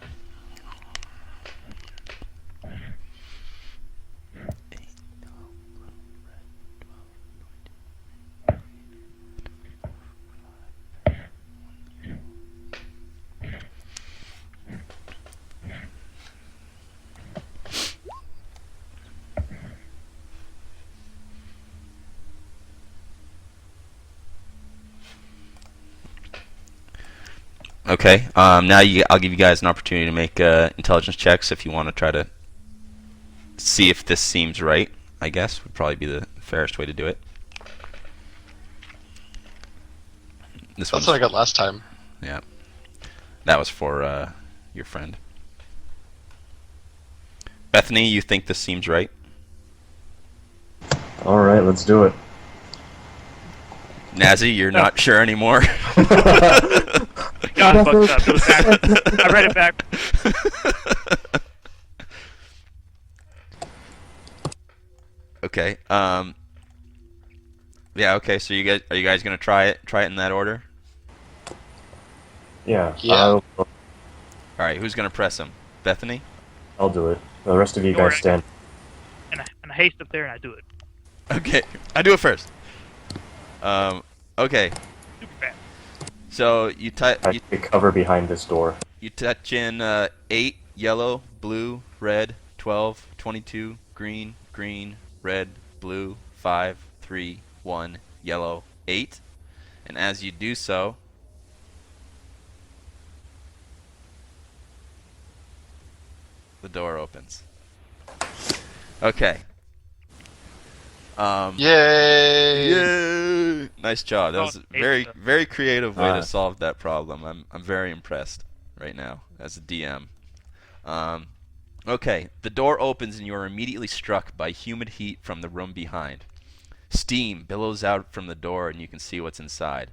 Okay. Now I'll give you guys an opportunity to make intelligence checks if you want to try to see if this seems right. I guess would probably be the fairest way to do it. This That's one's what I got last time. yeah. That was for your friend. Bethany, you think this seems right? All right, let's do it. Nazi, you're not sure anymore. God, fucked up. It was back. I read it back. Okay. Yeah. Okay. So are you guys gonna try it? Try it in that order. Yeah. Yeah. All right. Who's gonna press him? Bethany. I'll do it. The rest of you guys stand. And I haste up there and I do it. Okay. I do it first. Okay. Super fast. So you I take cover behind this door. You touch in 8 yellow, blue, red, 12, 22, green, green, red, blue, 5, 3, 1, yellow, 8. And as you do so, the door opens. Okay. Yay! Yay! Nice job. That was a very, very creative way to Nice. solve that problem. I'm very impressed right now as a DM. Okay, the door opens and you are immediately struck by humid heat from the room behind. Steam billows out from the door and you can see what's inside.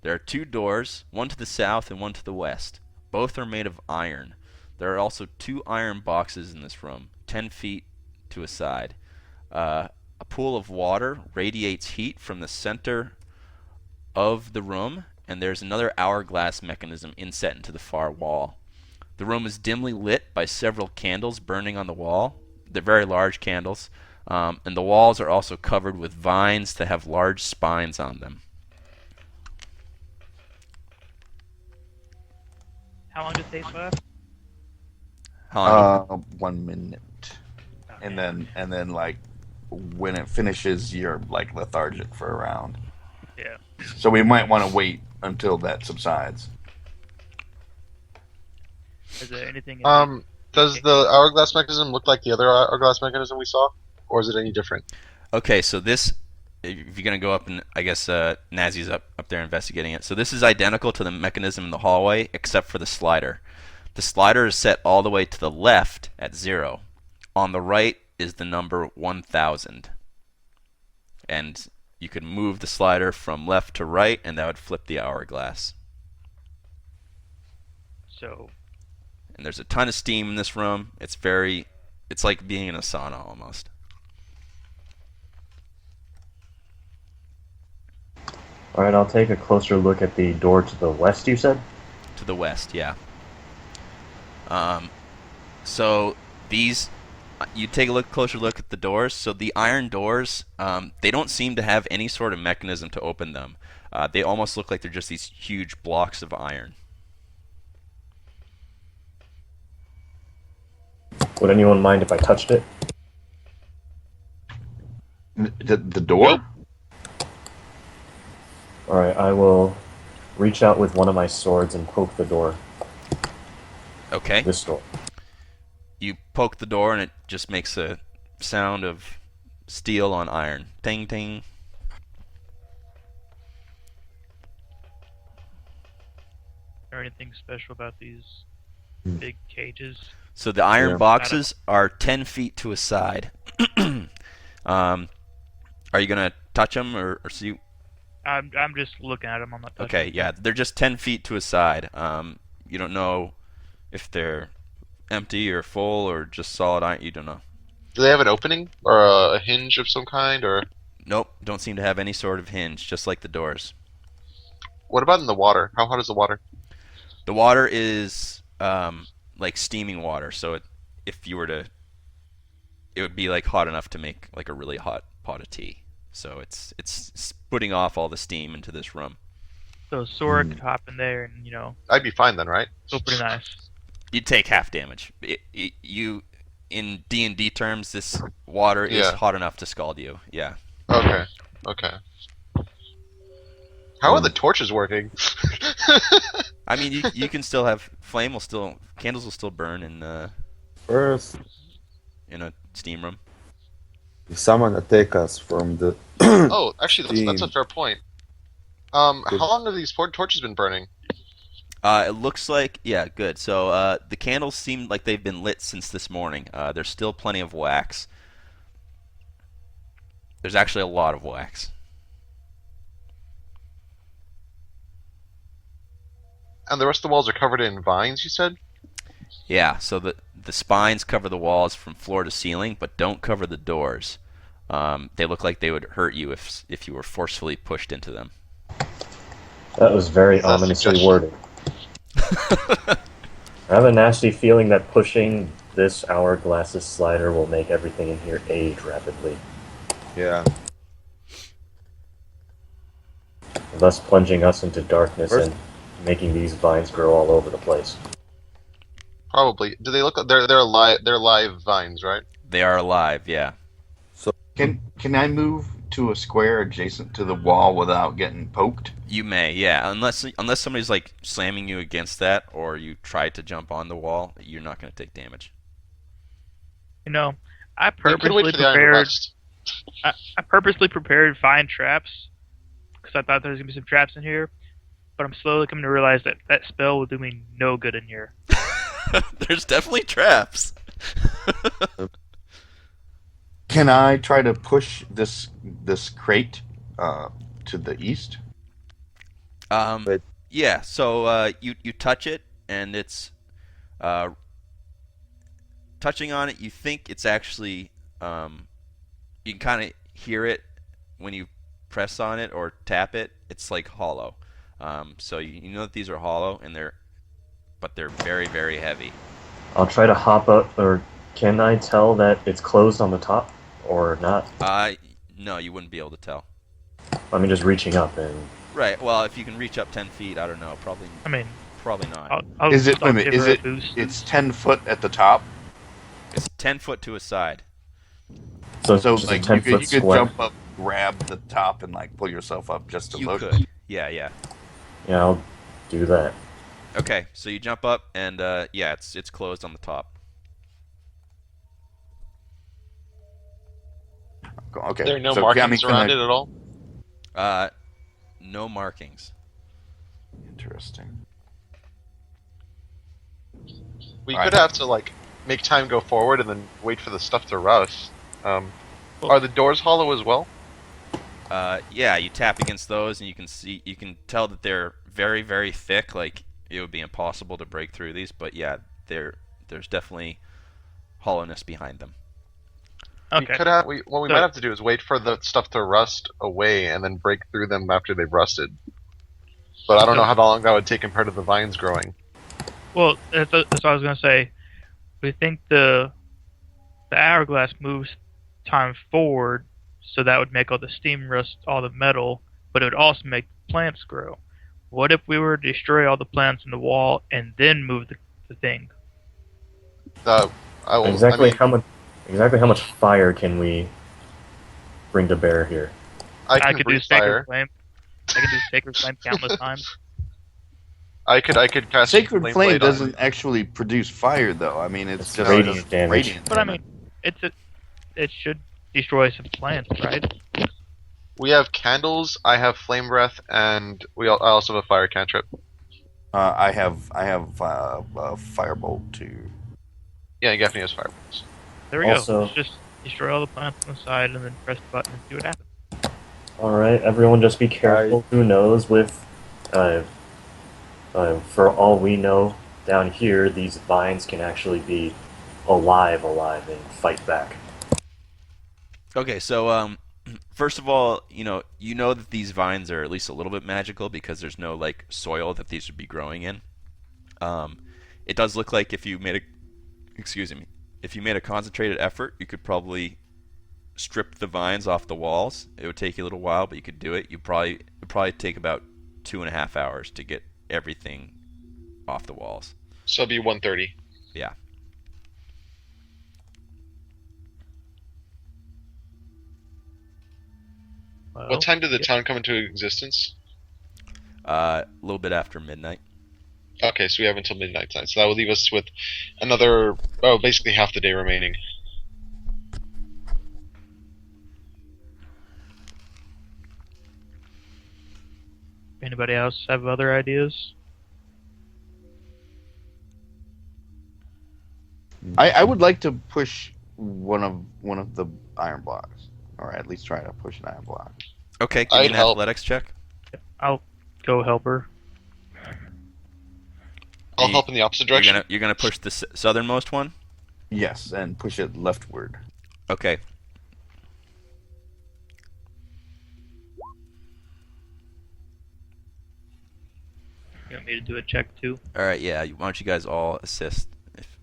There are 2 doors, one to the south and one to the west. Both are made of iron. There are also 2 iron boxes in this room, 10 feet to a side. A pool of water radiates heat from the center of the room, and there's another hourglass mechanism inset into the far wall. The room is dimly lit by several candles burning on the wall. They're very large candles, and the walls are also covered with vines that have large spines on them. How long does it take left? How long? 1 minute, Oh, and man. then like when it finishes, you're like lethargic for a round. Yeah. So we might want to wait until that subsides. Is there anything? Does the hourglass mechanism look like the other hourglass mechanism we saw, or is it any different? Okay, so this, if you're going to go up, and I guess Nazi's up there investigating it. So this is identical to the mechanism in the hallway, except for the slider. The slider is set all the way to the left at 0. On the right is the number 1000. And you could move the slider from left to right, and that would flip the hourglass. So, And there's a ton of steam in this room. It's like being in a sauna almost. Alright, I'll take a closer look at the door to the west, you said? To the west, yeah. So these, you take a closer look at the doors. So the iron doors, they don't seem to have any sort of mechanism to open them. They almost look like they're just these huge blocks of iron. Would anyone mind if I touched it? The door? Alright, I will reach out with one of my swords and poke the door. Okay. This door. You poke the door and it just makes a sound of steel on iron. Ting, ting. or anything special about these big cages? So the iron Yeah. boxes are 10 feet to a side. Are you going to touch them or see? I'm just looking at them. I'm not touching Okay, them. yeah, they're just 10 feet to a side. You don't know if they're empty or full or just solid iron. You don't know. Do they have an opening or a hinge of some kind, or Nope, don't seem to have any sort of hinge, just like the doors. what about in the water? How hot is the water? The water is like steaming water, so if you were to, it would be like hot enough to make like a really hot pot of tea. So it's putting off all the steam into this room. So Sora could hop in there and, I'd be fine then, right? feel pretty nice. You'd take half damage. You in D&D terms, this water is Yeah. hot enough to scald you. Yeah. Okay. Okay. How are the torches working? I mean, you can still have candles will still burn First, in a steam room. if someone attack us from the Oh, actually, that's a Steam. fair point. How long have these torches been burning? It looks like, yeah, good. So the candles seem like they've been lit since this morning. There's still plenty of wax. There's actually a lot of wax. And the rest of the walls are covered in vines, you said? Yeah, so the spines cover the walls from floor to ceiling, but don't cover the doors. They look like they would hurt you if you were forcefully pushed into them. That was very That's a ominously suggestion. worded. I have a nasty feeling that pushing this hourglass's slider will make everything in here age rapidly, yeah. thus plunging us into darkness First- and making these vines grow all over the place. Probably. Do they look? They're live. They're live vines, right? They are alive, yeah. Can I move to a square adjacent to the wall without getting poked? You may, yeah. Unless somebody's like slamming you against that, or you try to jump on the wall, you're not going to take damage. I We could wait purposely for the iron to prepared. rust. I purposely prepared fine traps because I thought there was gonna be some traps in here. But I'm slowly coming to realize that that spell will do me no good in here. There's definitely traps. Can I try to push this crate to the east? Wait. Yeah. So you touch it, and it's touching on it. You think it's actually you can kind of hear it when you press on it or tap it. It's like hollow. So you know that these are hollow, and but they're very, very heavy. I'll try to hop up, or can I tell that it's closed on the top or not? No, you wouldn't be able to tell. I mean, just reaching up and. Right. Well, if you can reach up 10 feet, I don't know. Probably. I mean, Probably not. I'll Is it? I'll Wait a minute, give is her a it? boost. It's 10 foot at the top. It's 10 foot to a side. So, So just like a 10 you foot could square. jump up, grab the top, and like pull yourself up just to You look. could. Yeah, yeah. Yeah, I'll do that. Okay, so you jump up, and yeah, it's closed on the top. Okay. There are no so markings Kiami's around gonna- it at all. No markings. Interesting. We Alright. could have to like make time go forward and then wait for the stuff to rust. Are the doors hollow as well? Yeah, you tap against those, and you can tell that they're very, very thick. Like it would be impossible to break through these, but yeah, there's definitely hollowness behind them. We Okay. could have. What we So- might have to do is wait for the stuff to rust away and then break through them after they've rusted. But I don't know how long that would take compared to the vines growing. Well, that's what I was gonna say. We think the hourglass moves time forward, so that would make all the steam rust all the metal, but it would also make plants grow. What if we were to destroy all the plants in the wall and then move the thing? I will, Exactly I mean, how much fire can we bring to bear here? I I can could do breathe sacred fire. flame. I could do sacred flame countless times. I could cast Sacred flame flame blade on doesn't actually produce fire, though. I mean, it's It's just radiant damage. Radiant But I damage. mean, it should destroy some plants, right? We have candles. I have flame breath, and I also have a fire cantrip. I have a firebolt too. Yeah, Gaffney has fire bolts. There we Also- go. Let's just destroy all the plants on the side and then press the button and see what happens. Alright, everyone just be careful. Who knows, for all we know, down here, these vines can actually be alive and fight back. Okay, so first of all, you know that these vines are at least a little bit magical because there's no like soil that these would be growing in. It does look like if you made a concentrated effort, you could probably strip the vines off the walls. It would take you a little while, but you could do it. It'd probably take about 2.5 hours to get everything off the walls. So it'll be 1:30. Yeah. Well, What time did the yeah. town come into existence? A little bit after midnight. Okay, so we have until midnight tonight. So that will leave us with another, basically half the day remaining. Anybody else have other ideas? I would like to push one of the iron blocks, or at least try to push an iron block. Okay, give me I'd an help. athletics check. I'll go help her. I'll You- help in the opposite direction. You're gonna push the southernmost one. Yes, and push it leftward. Okay. You want me to do a check too? All right. Yeah. Why don't you guys all assist? If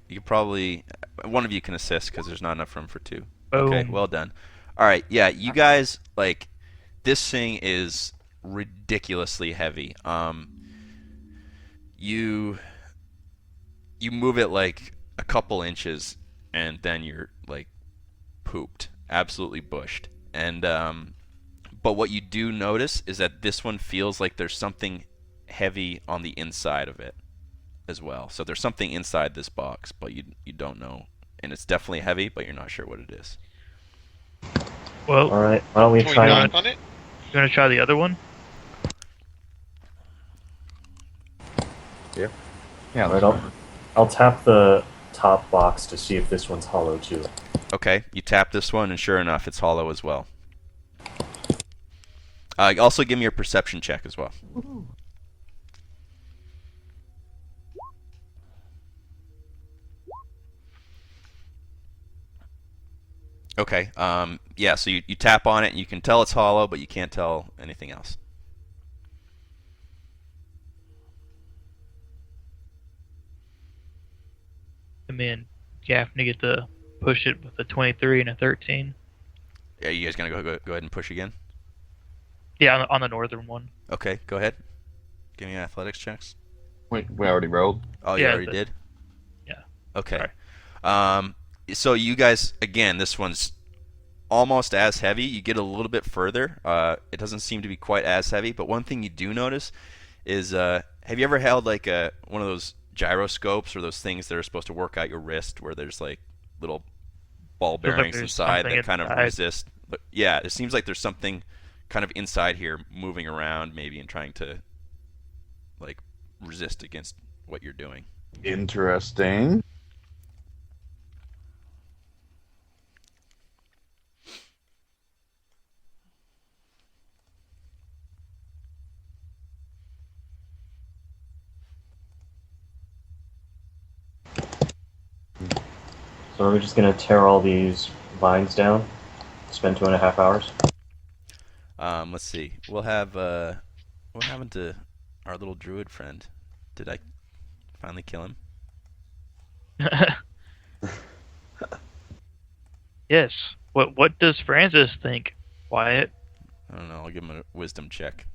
you could probably one of you can assist because there's not enough room for two. Okay. Boom. Well done. All right. Yeah. You guys like this thing is ridiculously heavy. You move it like a couple inches and then you're like pooped, absolutely bushed. And but what you do notice is that this one feels like there's something heavy on the inside of it as well. So there's something inside this box, but you don't know, and it's definitely heavy, but you're not sure what it is. Well, Alright, why don't we Can we try knock on it? you want to try the other one? Yeah, Alright, I'll tap the top box to see if this one's hollow too. Okay, you tap this one, and sure enough, it's hollow as well. Also, give me your perception check as well. Okay. Yeah. So you tap on it, and you can tell it's hollow, but you can't tell anything else. And then Gaffney get to push it with a 23 and a 13. Yeah. You guys gonna go ahead and push again? Yeah, on the northern one. Okay. Go ahead. Give me athletics checks. We already rolled. Oh, you Yeah, already did. Yeah. Okay. Sorry. So you guys, again, this one's almost as heavy. You get a little bit further. It doesn't seem to be quite as heavy, but one thing you do notice is, have you ever held like one of those gyroscopes or those things that are supposed to work out your wrist, where there's like little ball Feels like bearings there's inside something that kind of inside. resist? But yeah, it seems like there's something kind of inside here moving around, maybe, and trying to like resist against what you're doing. Interesting. So are we just gonna tear all these vines down? Spend 2.5 hours? Let's see. We'll have what happened to our little druid friend? Did I finally kill him? Yes. What does Francis think, Wyatt? I don't know. I'll give him a wisdom check.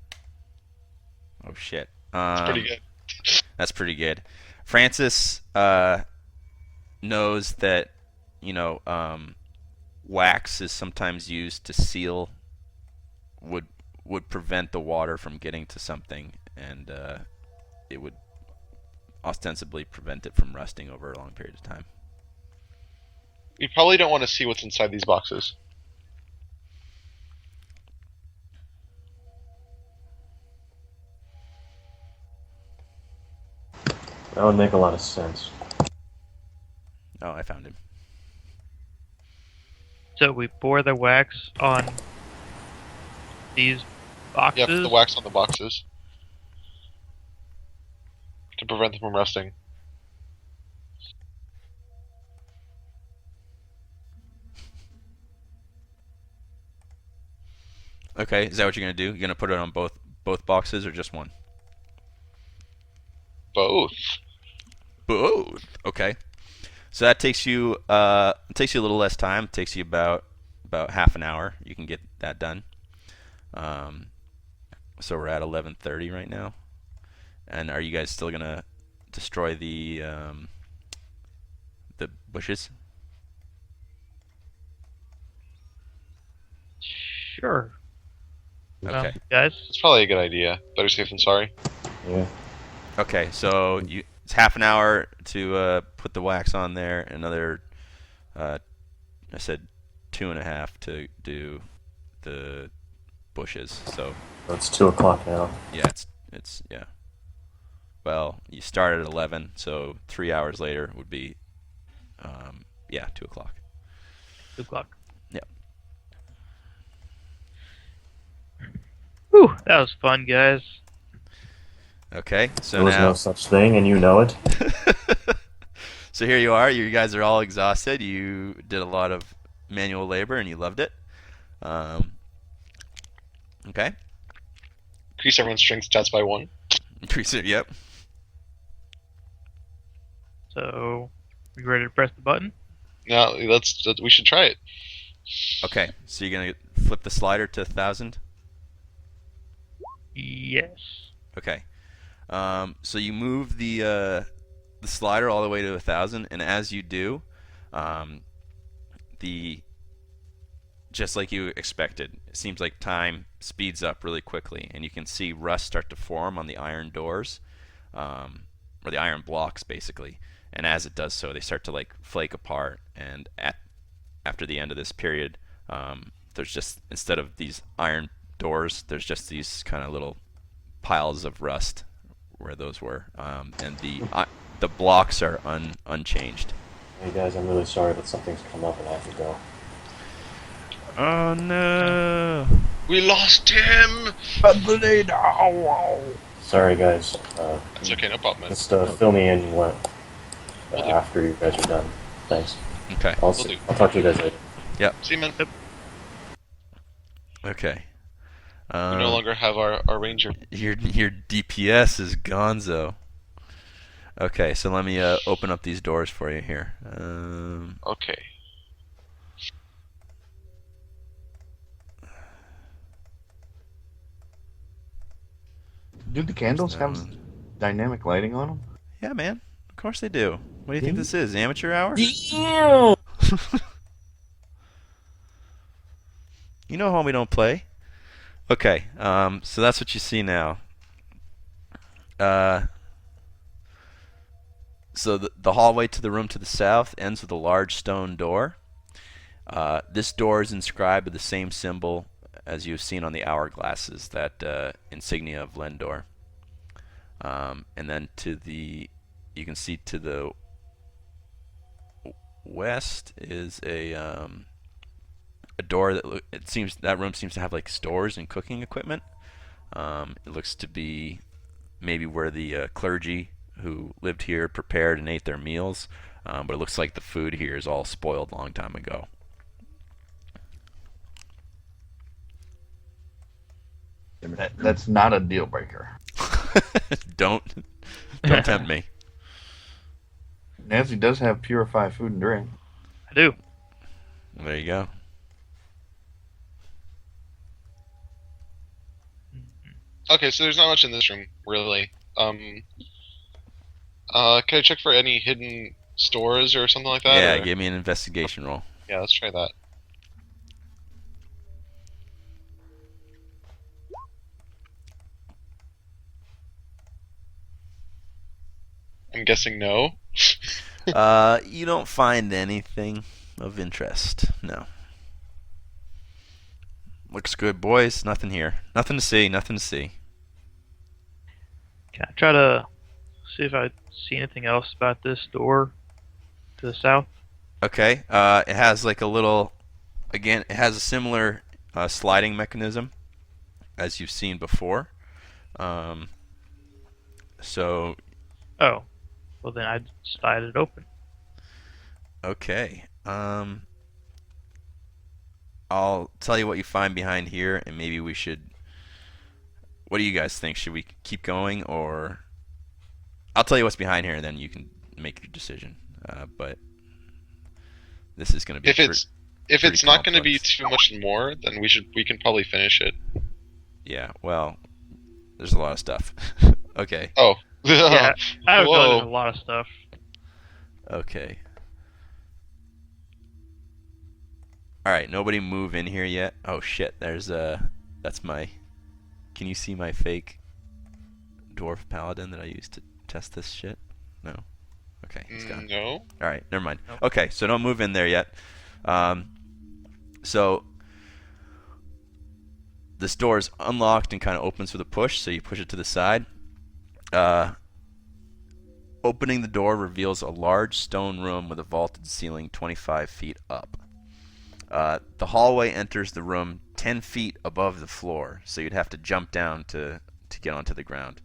Oh shit. It's pretty good. That's pretty good. Francis knows that, you know, wax is sometimes used to seal would prevent the water from getting to something, and it would ostensibly prevent it from rusting over a long period of time. We probably don't want to see what's inside these boxes. That would make a lot of sense. Oh, I found him. So we pour the wax on these boxes. Yeah, put the wax on the boxes to prevent them from rusting. Okay, is that what you're gonna do? You're gonna put it on both boxes or just one? Both. Both. Okay. So that takes you a little less time. It takes you about half an hour. You can get that done. So we're at 11:30 right now. And are you guys still gonna destroy the bushes? Sure. Okay. Guys. It's probably a good idea. Better safe than sorry. Yeah. Okay. So it's half an hour to put the wax on there. Another, I said 2.5 to do the bushes. So It's 2 o'clock now. yeah, it's yeah. Well, you start at 11, so 3 hours later would be, 2 o'clock. 2 o'clock. Yep. Whew, that was fun, guys. Okay, so There was now, no such thing, and you know it. so here you are. You guys are all exhausted. You did a lot of manual labor, and you loved it. Okay. Increase everyone's strength stats by 1. Increase it. Yep. So, you ready to press the button? Now we should try it. Okay, so you're gonna flip the slider to 1,000. Yes. Okay. So you move the slider all the way to 1,000, and as you do, just like you expected, it seems like time speeds up really quickly, and you can see rust start to form on the iron doors, or the iron blocks, basically. And as it does so, they start to like flake apart. And after the end of this period, there's just, instead of these iron doors, there's just these kind of little piles of rust where those were, and the blocks are unchanged. Hey guys, I'm really sorry, but something's come up and I have to go. Oh no! We lost him! Sorry guys. It's okay, no problem, man. Just fill me in after you guys are done. Thanks. Okay. I'll do. talk to you guys later. Yep. Seaman, Okay. we no longer have our ranger. Your DPS is gonzo. Okay, so let me open up these doors for you here. Okay. Do the candles have dynamic lighting on them? Yeah, man. Of course they do. What do you think this is? Amateur hour? Damn! You know how we don't play. Okay, so that's what you see now. So the hallway to the room to the south ends with a large stone door. This door is inscribed with the same symbol as you've seen on the hourglasses, that insignia of Lendor. And then you can see to the west is a door that room seems to have like stores and cooking equipment. It looks to be maybe where the clergy who lived here prepared and ate their meals, but it looks like the food here is all spoiled a long time ago. That's not a deal breaker. Don't tempt me. Nancy does have purified food and drink. I do. There you go. Okay, so there's not much in this room, really. Can I check for any hidden stores or something like that? Yeah, or? give me an investigation roll. Yeah, let's try that. I'm guessing no. You don't find anything of interest. No. Looks good, boys. Nothing here. Nothing to see. Nothing to see. Can I try to see if I see anything else about this door to the south? Okay. It has like a little. Again, it has a similar sliding mechanism as you've seen before. So. Oh, well then I'd slide it open. Okay. I'll tell you what you find behind here, and maybe we should. What do you guys think? Should we keep going, or I'll tell you what's behind here, and then you can make your decision. But this is going to be. If it's not going to be too much more, then we can probably finish it. Yeah. Well, there's a lot of stuff. Okay. Oh. Yeah, I have Whoa. done a lot of stuff. Okay. Alright, nobody move in here yet. Oh shit, that's my... Can you see my fake dwarf paladin that I used to test this shit? No? Okay, he's gone. No. Alright, never mind. Nope. Okay, so don't move in there yet. So... This door is unlocked and kind of opens with a push, so you push it to the side. Opening the door reveals a large stone room with a vaulted ceiling 25 feet up. The hallway enters the room 10 feet above the floor, so you'd have to jump down to get onto the ground.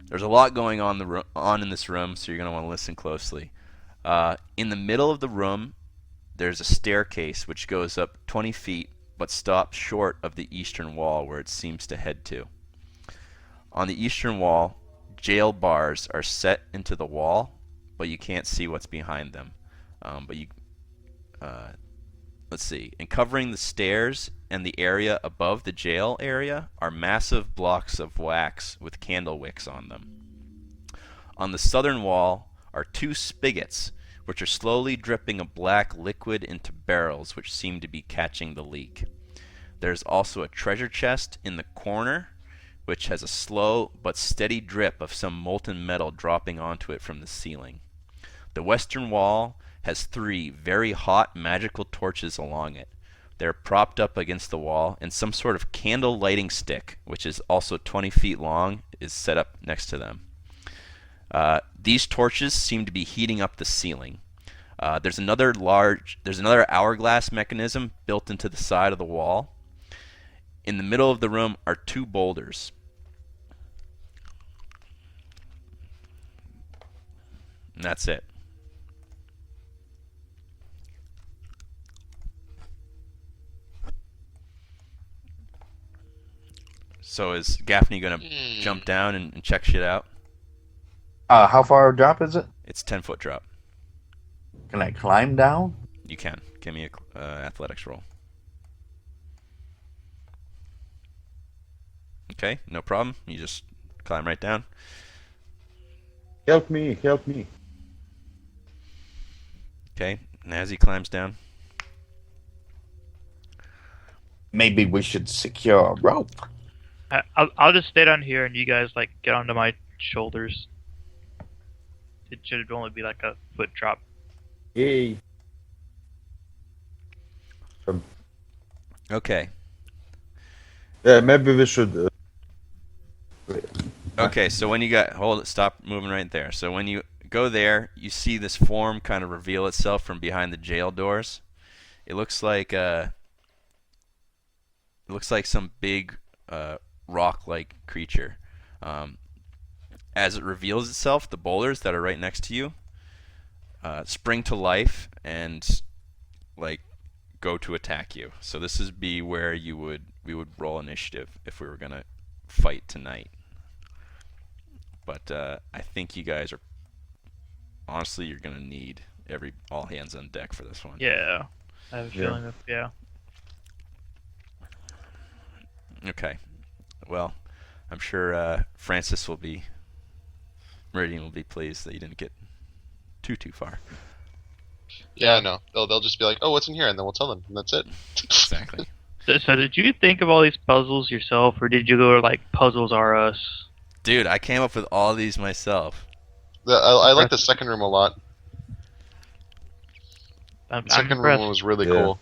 There's a lot going on in this room, so you're going to want to listen closely. In the middle of the room, there's a staircase which goes up 20 feet, but stops short of the eastern wall where it seems to head to. On the eastern wall, jail bars are set into the wall, but you can't see what's behind them. Let's see. And covering the stairs and the area above the jail area are massive blocks of wax with candle wicks on them. On the southern wall are two spigots, which are slowly dripping a black liquid into barrels which seem to be catching the leak. There's also a treasure chest in the corner, which has a slow but steady drip of some molten metal dropping onto it from the ceiling. The western wall has 3 very hot magical torches along it. They're propped up against the wall, and some sort of candle lighting stick, which is also 20 feet long, is set up next to them. These torches seem to be heating up the ceiling. There's another hourglass mechanism built into the side of the wall. In the middle of the room are 2 boulders. And that's it. So is Gaffney gonna jump down and check shit out? How far a drop is it? It's 10-foot drop. Can I climb down? You can. Give me a athletics roll. Okay, no problem. You just climb right down. Help me, help me. Okay, and as he climbs down, Maybe we should secure a rope. I'll just stay down here and you guys like get onto my shoulders. It should only be like a foot drop. Yay. okay. Yeah, maybe we should. Okay, so when you stop moving right there. So when you go there, you see this form kind of reveal itself from behind the jail doors. It looks like some big rock-like creature. As it reveals itself, the boulders that are right next to you spring to life and like go to attack you. So this is where we would roll initiative if we were gonna fight tonight. But I think you guys are honestly you're gonna need all hands on deck for this one. Yeah, I have a feeling of Okay. Well, I'm sure Francis Meridian will be pleased that you didn't get too far. Yeah, no. They'll just be like, oh, what's in here? And then we'll tell them. And that's it. Exactly. So did you think of all these puzzles yourself, or did you go like Puzzles R Us? Dude, I came up with all these myself. I like the second room a lot. I'm Second impressed. room was really Yeah. cool.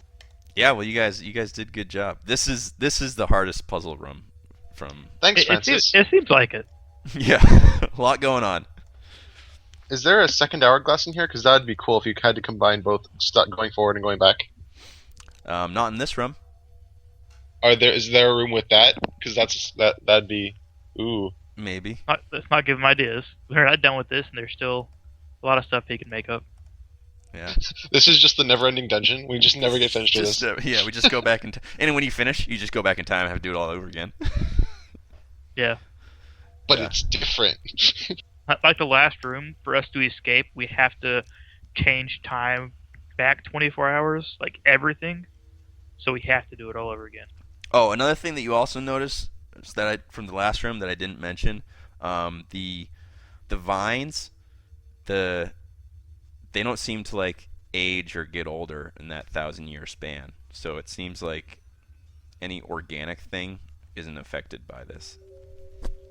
Yeah, well, you guys did a good job. This is the hardest puzzle room from. Thanks, It Francis. seems like it. Yeah, a lot going on. Is there a second hourglass in here? Because that would be cool if you had to combine both going forward and going back. Not in this room. Is there a room with that? Because that'd be ooh. Maybe. Let's not give him ideas. We're not done with this, and there's still a lot of stuff he can make up. Yeah. This is just the never-ending dungeon. We just never get finished with Just, this. yeah, we just go back in time. And when you finish, you just go back in time and have to do it all over again. Yeah. But yeah. it's different. Like the last room, for us to escape, we have to change time back 24 hours, like everything. So we have to do it all over again. Oh, another thing that you also notice is from the last room that I didn't mention, the vines, they don't seem to like age or get older in that 1,000-year span. So it seems like any organic thing isn't affected by this.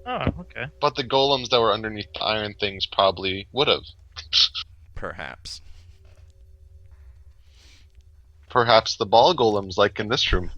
Oh, okay. But the golems that were underneath the iron things probably would have. Perhaps. Perhaps the ball golems, like in this room.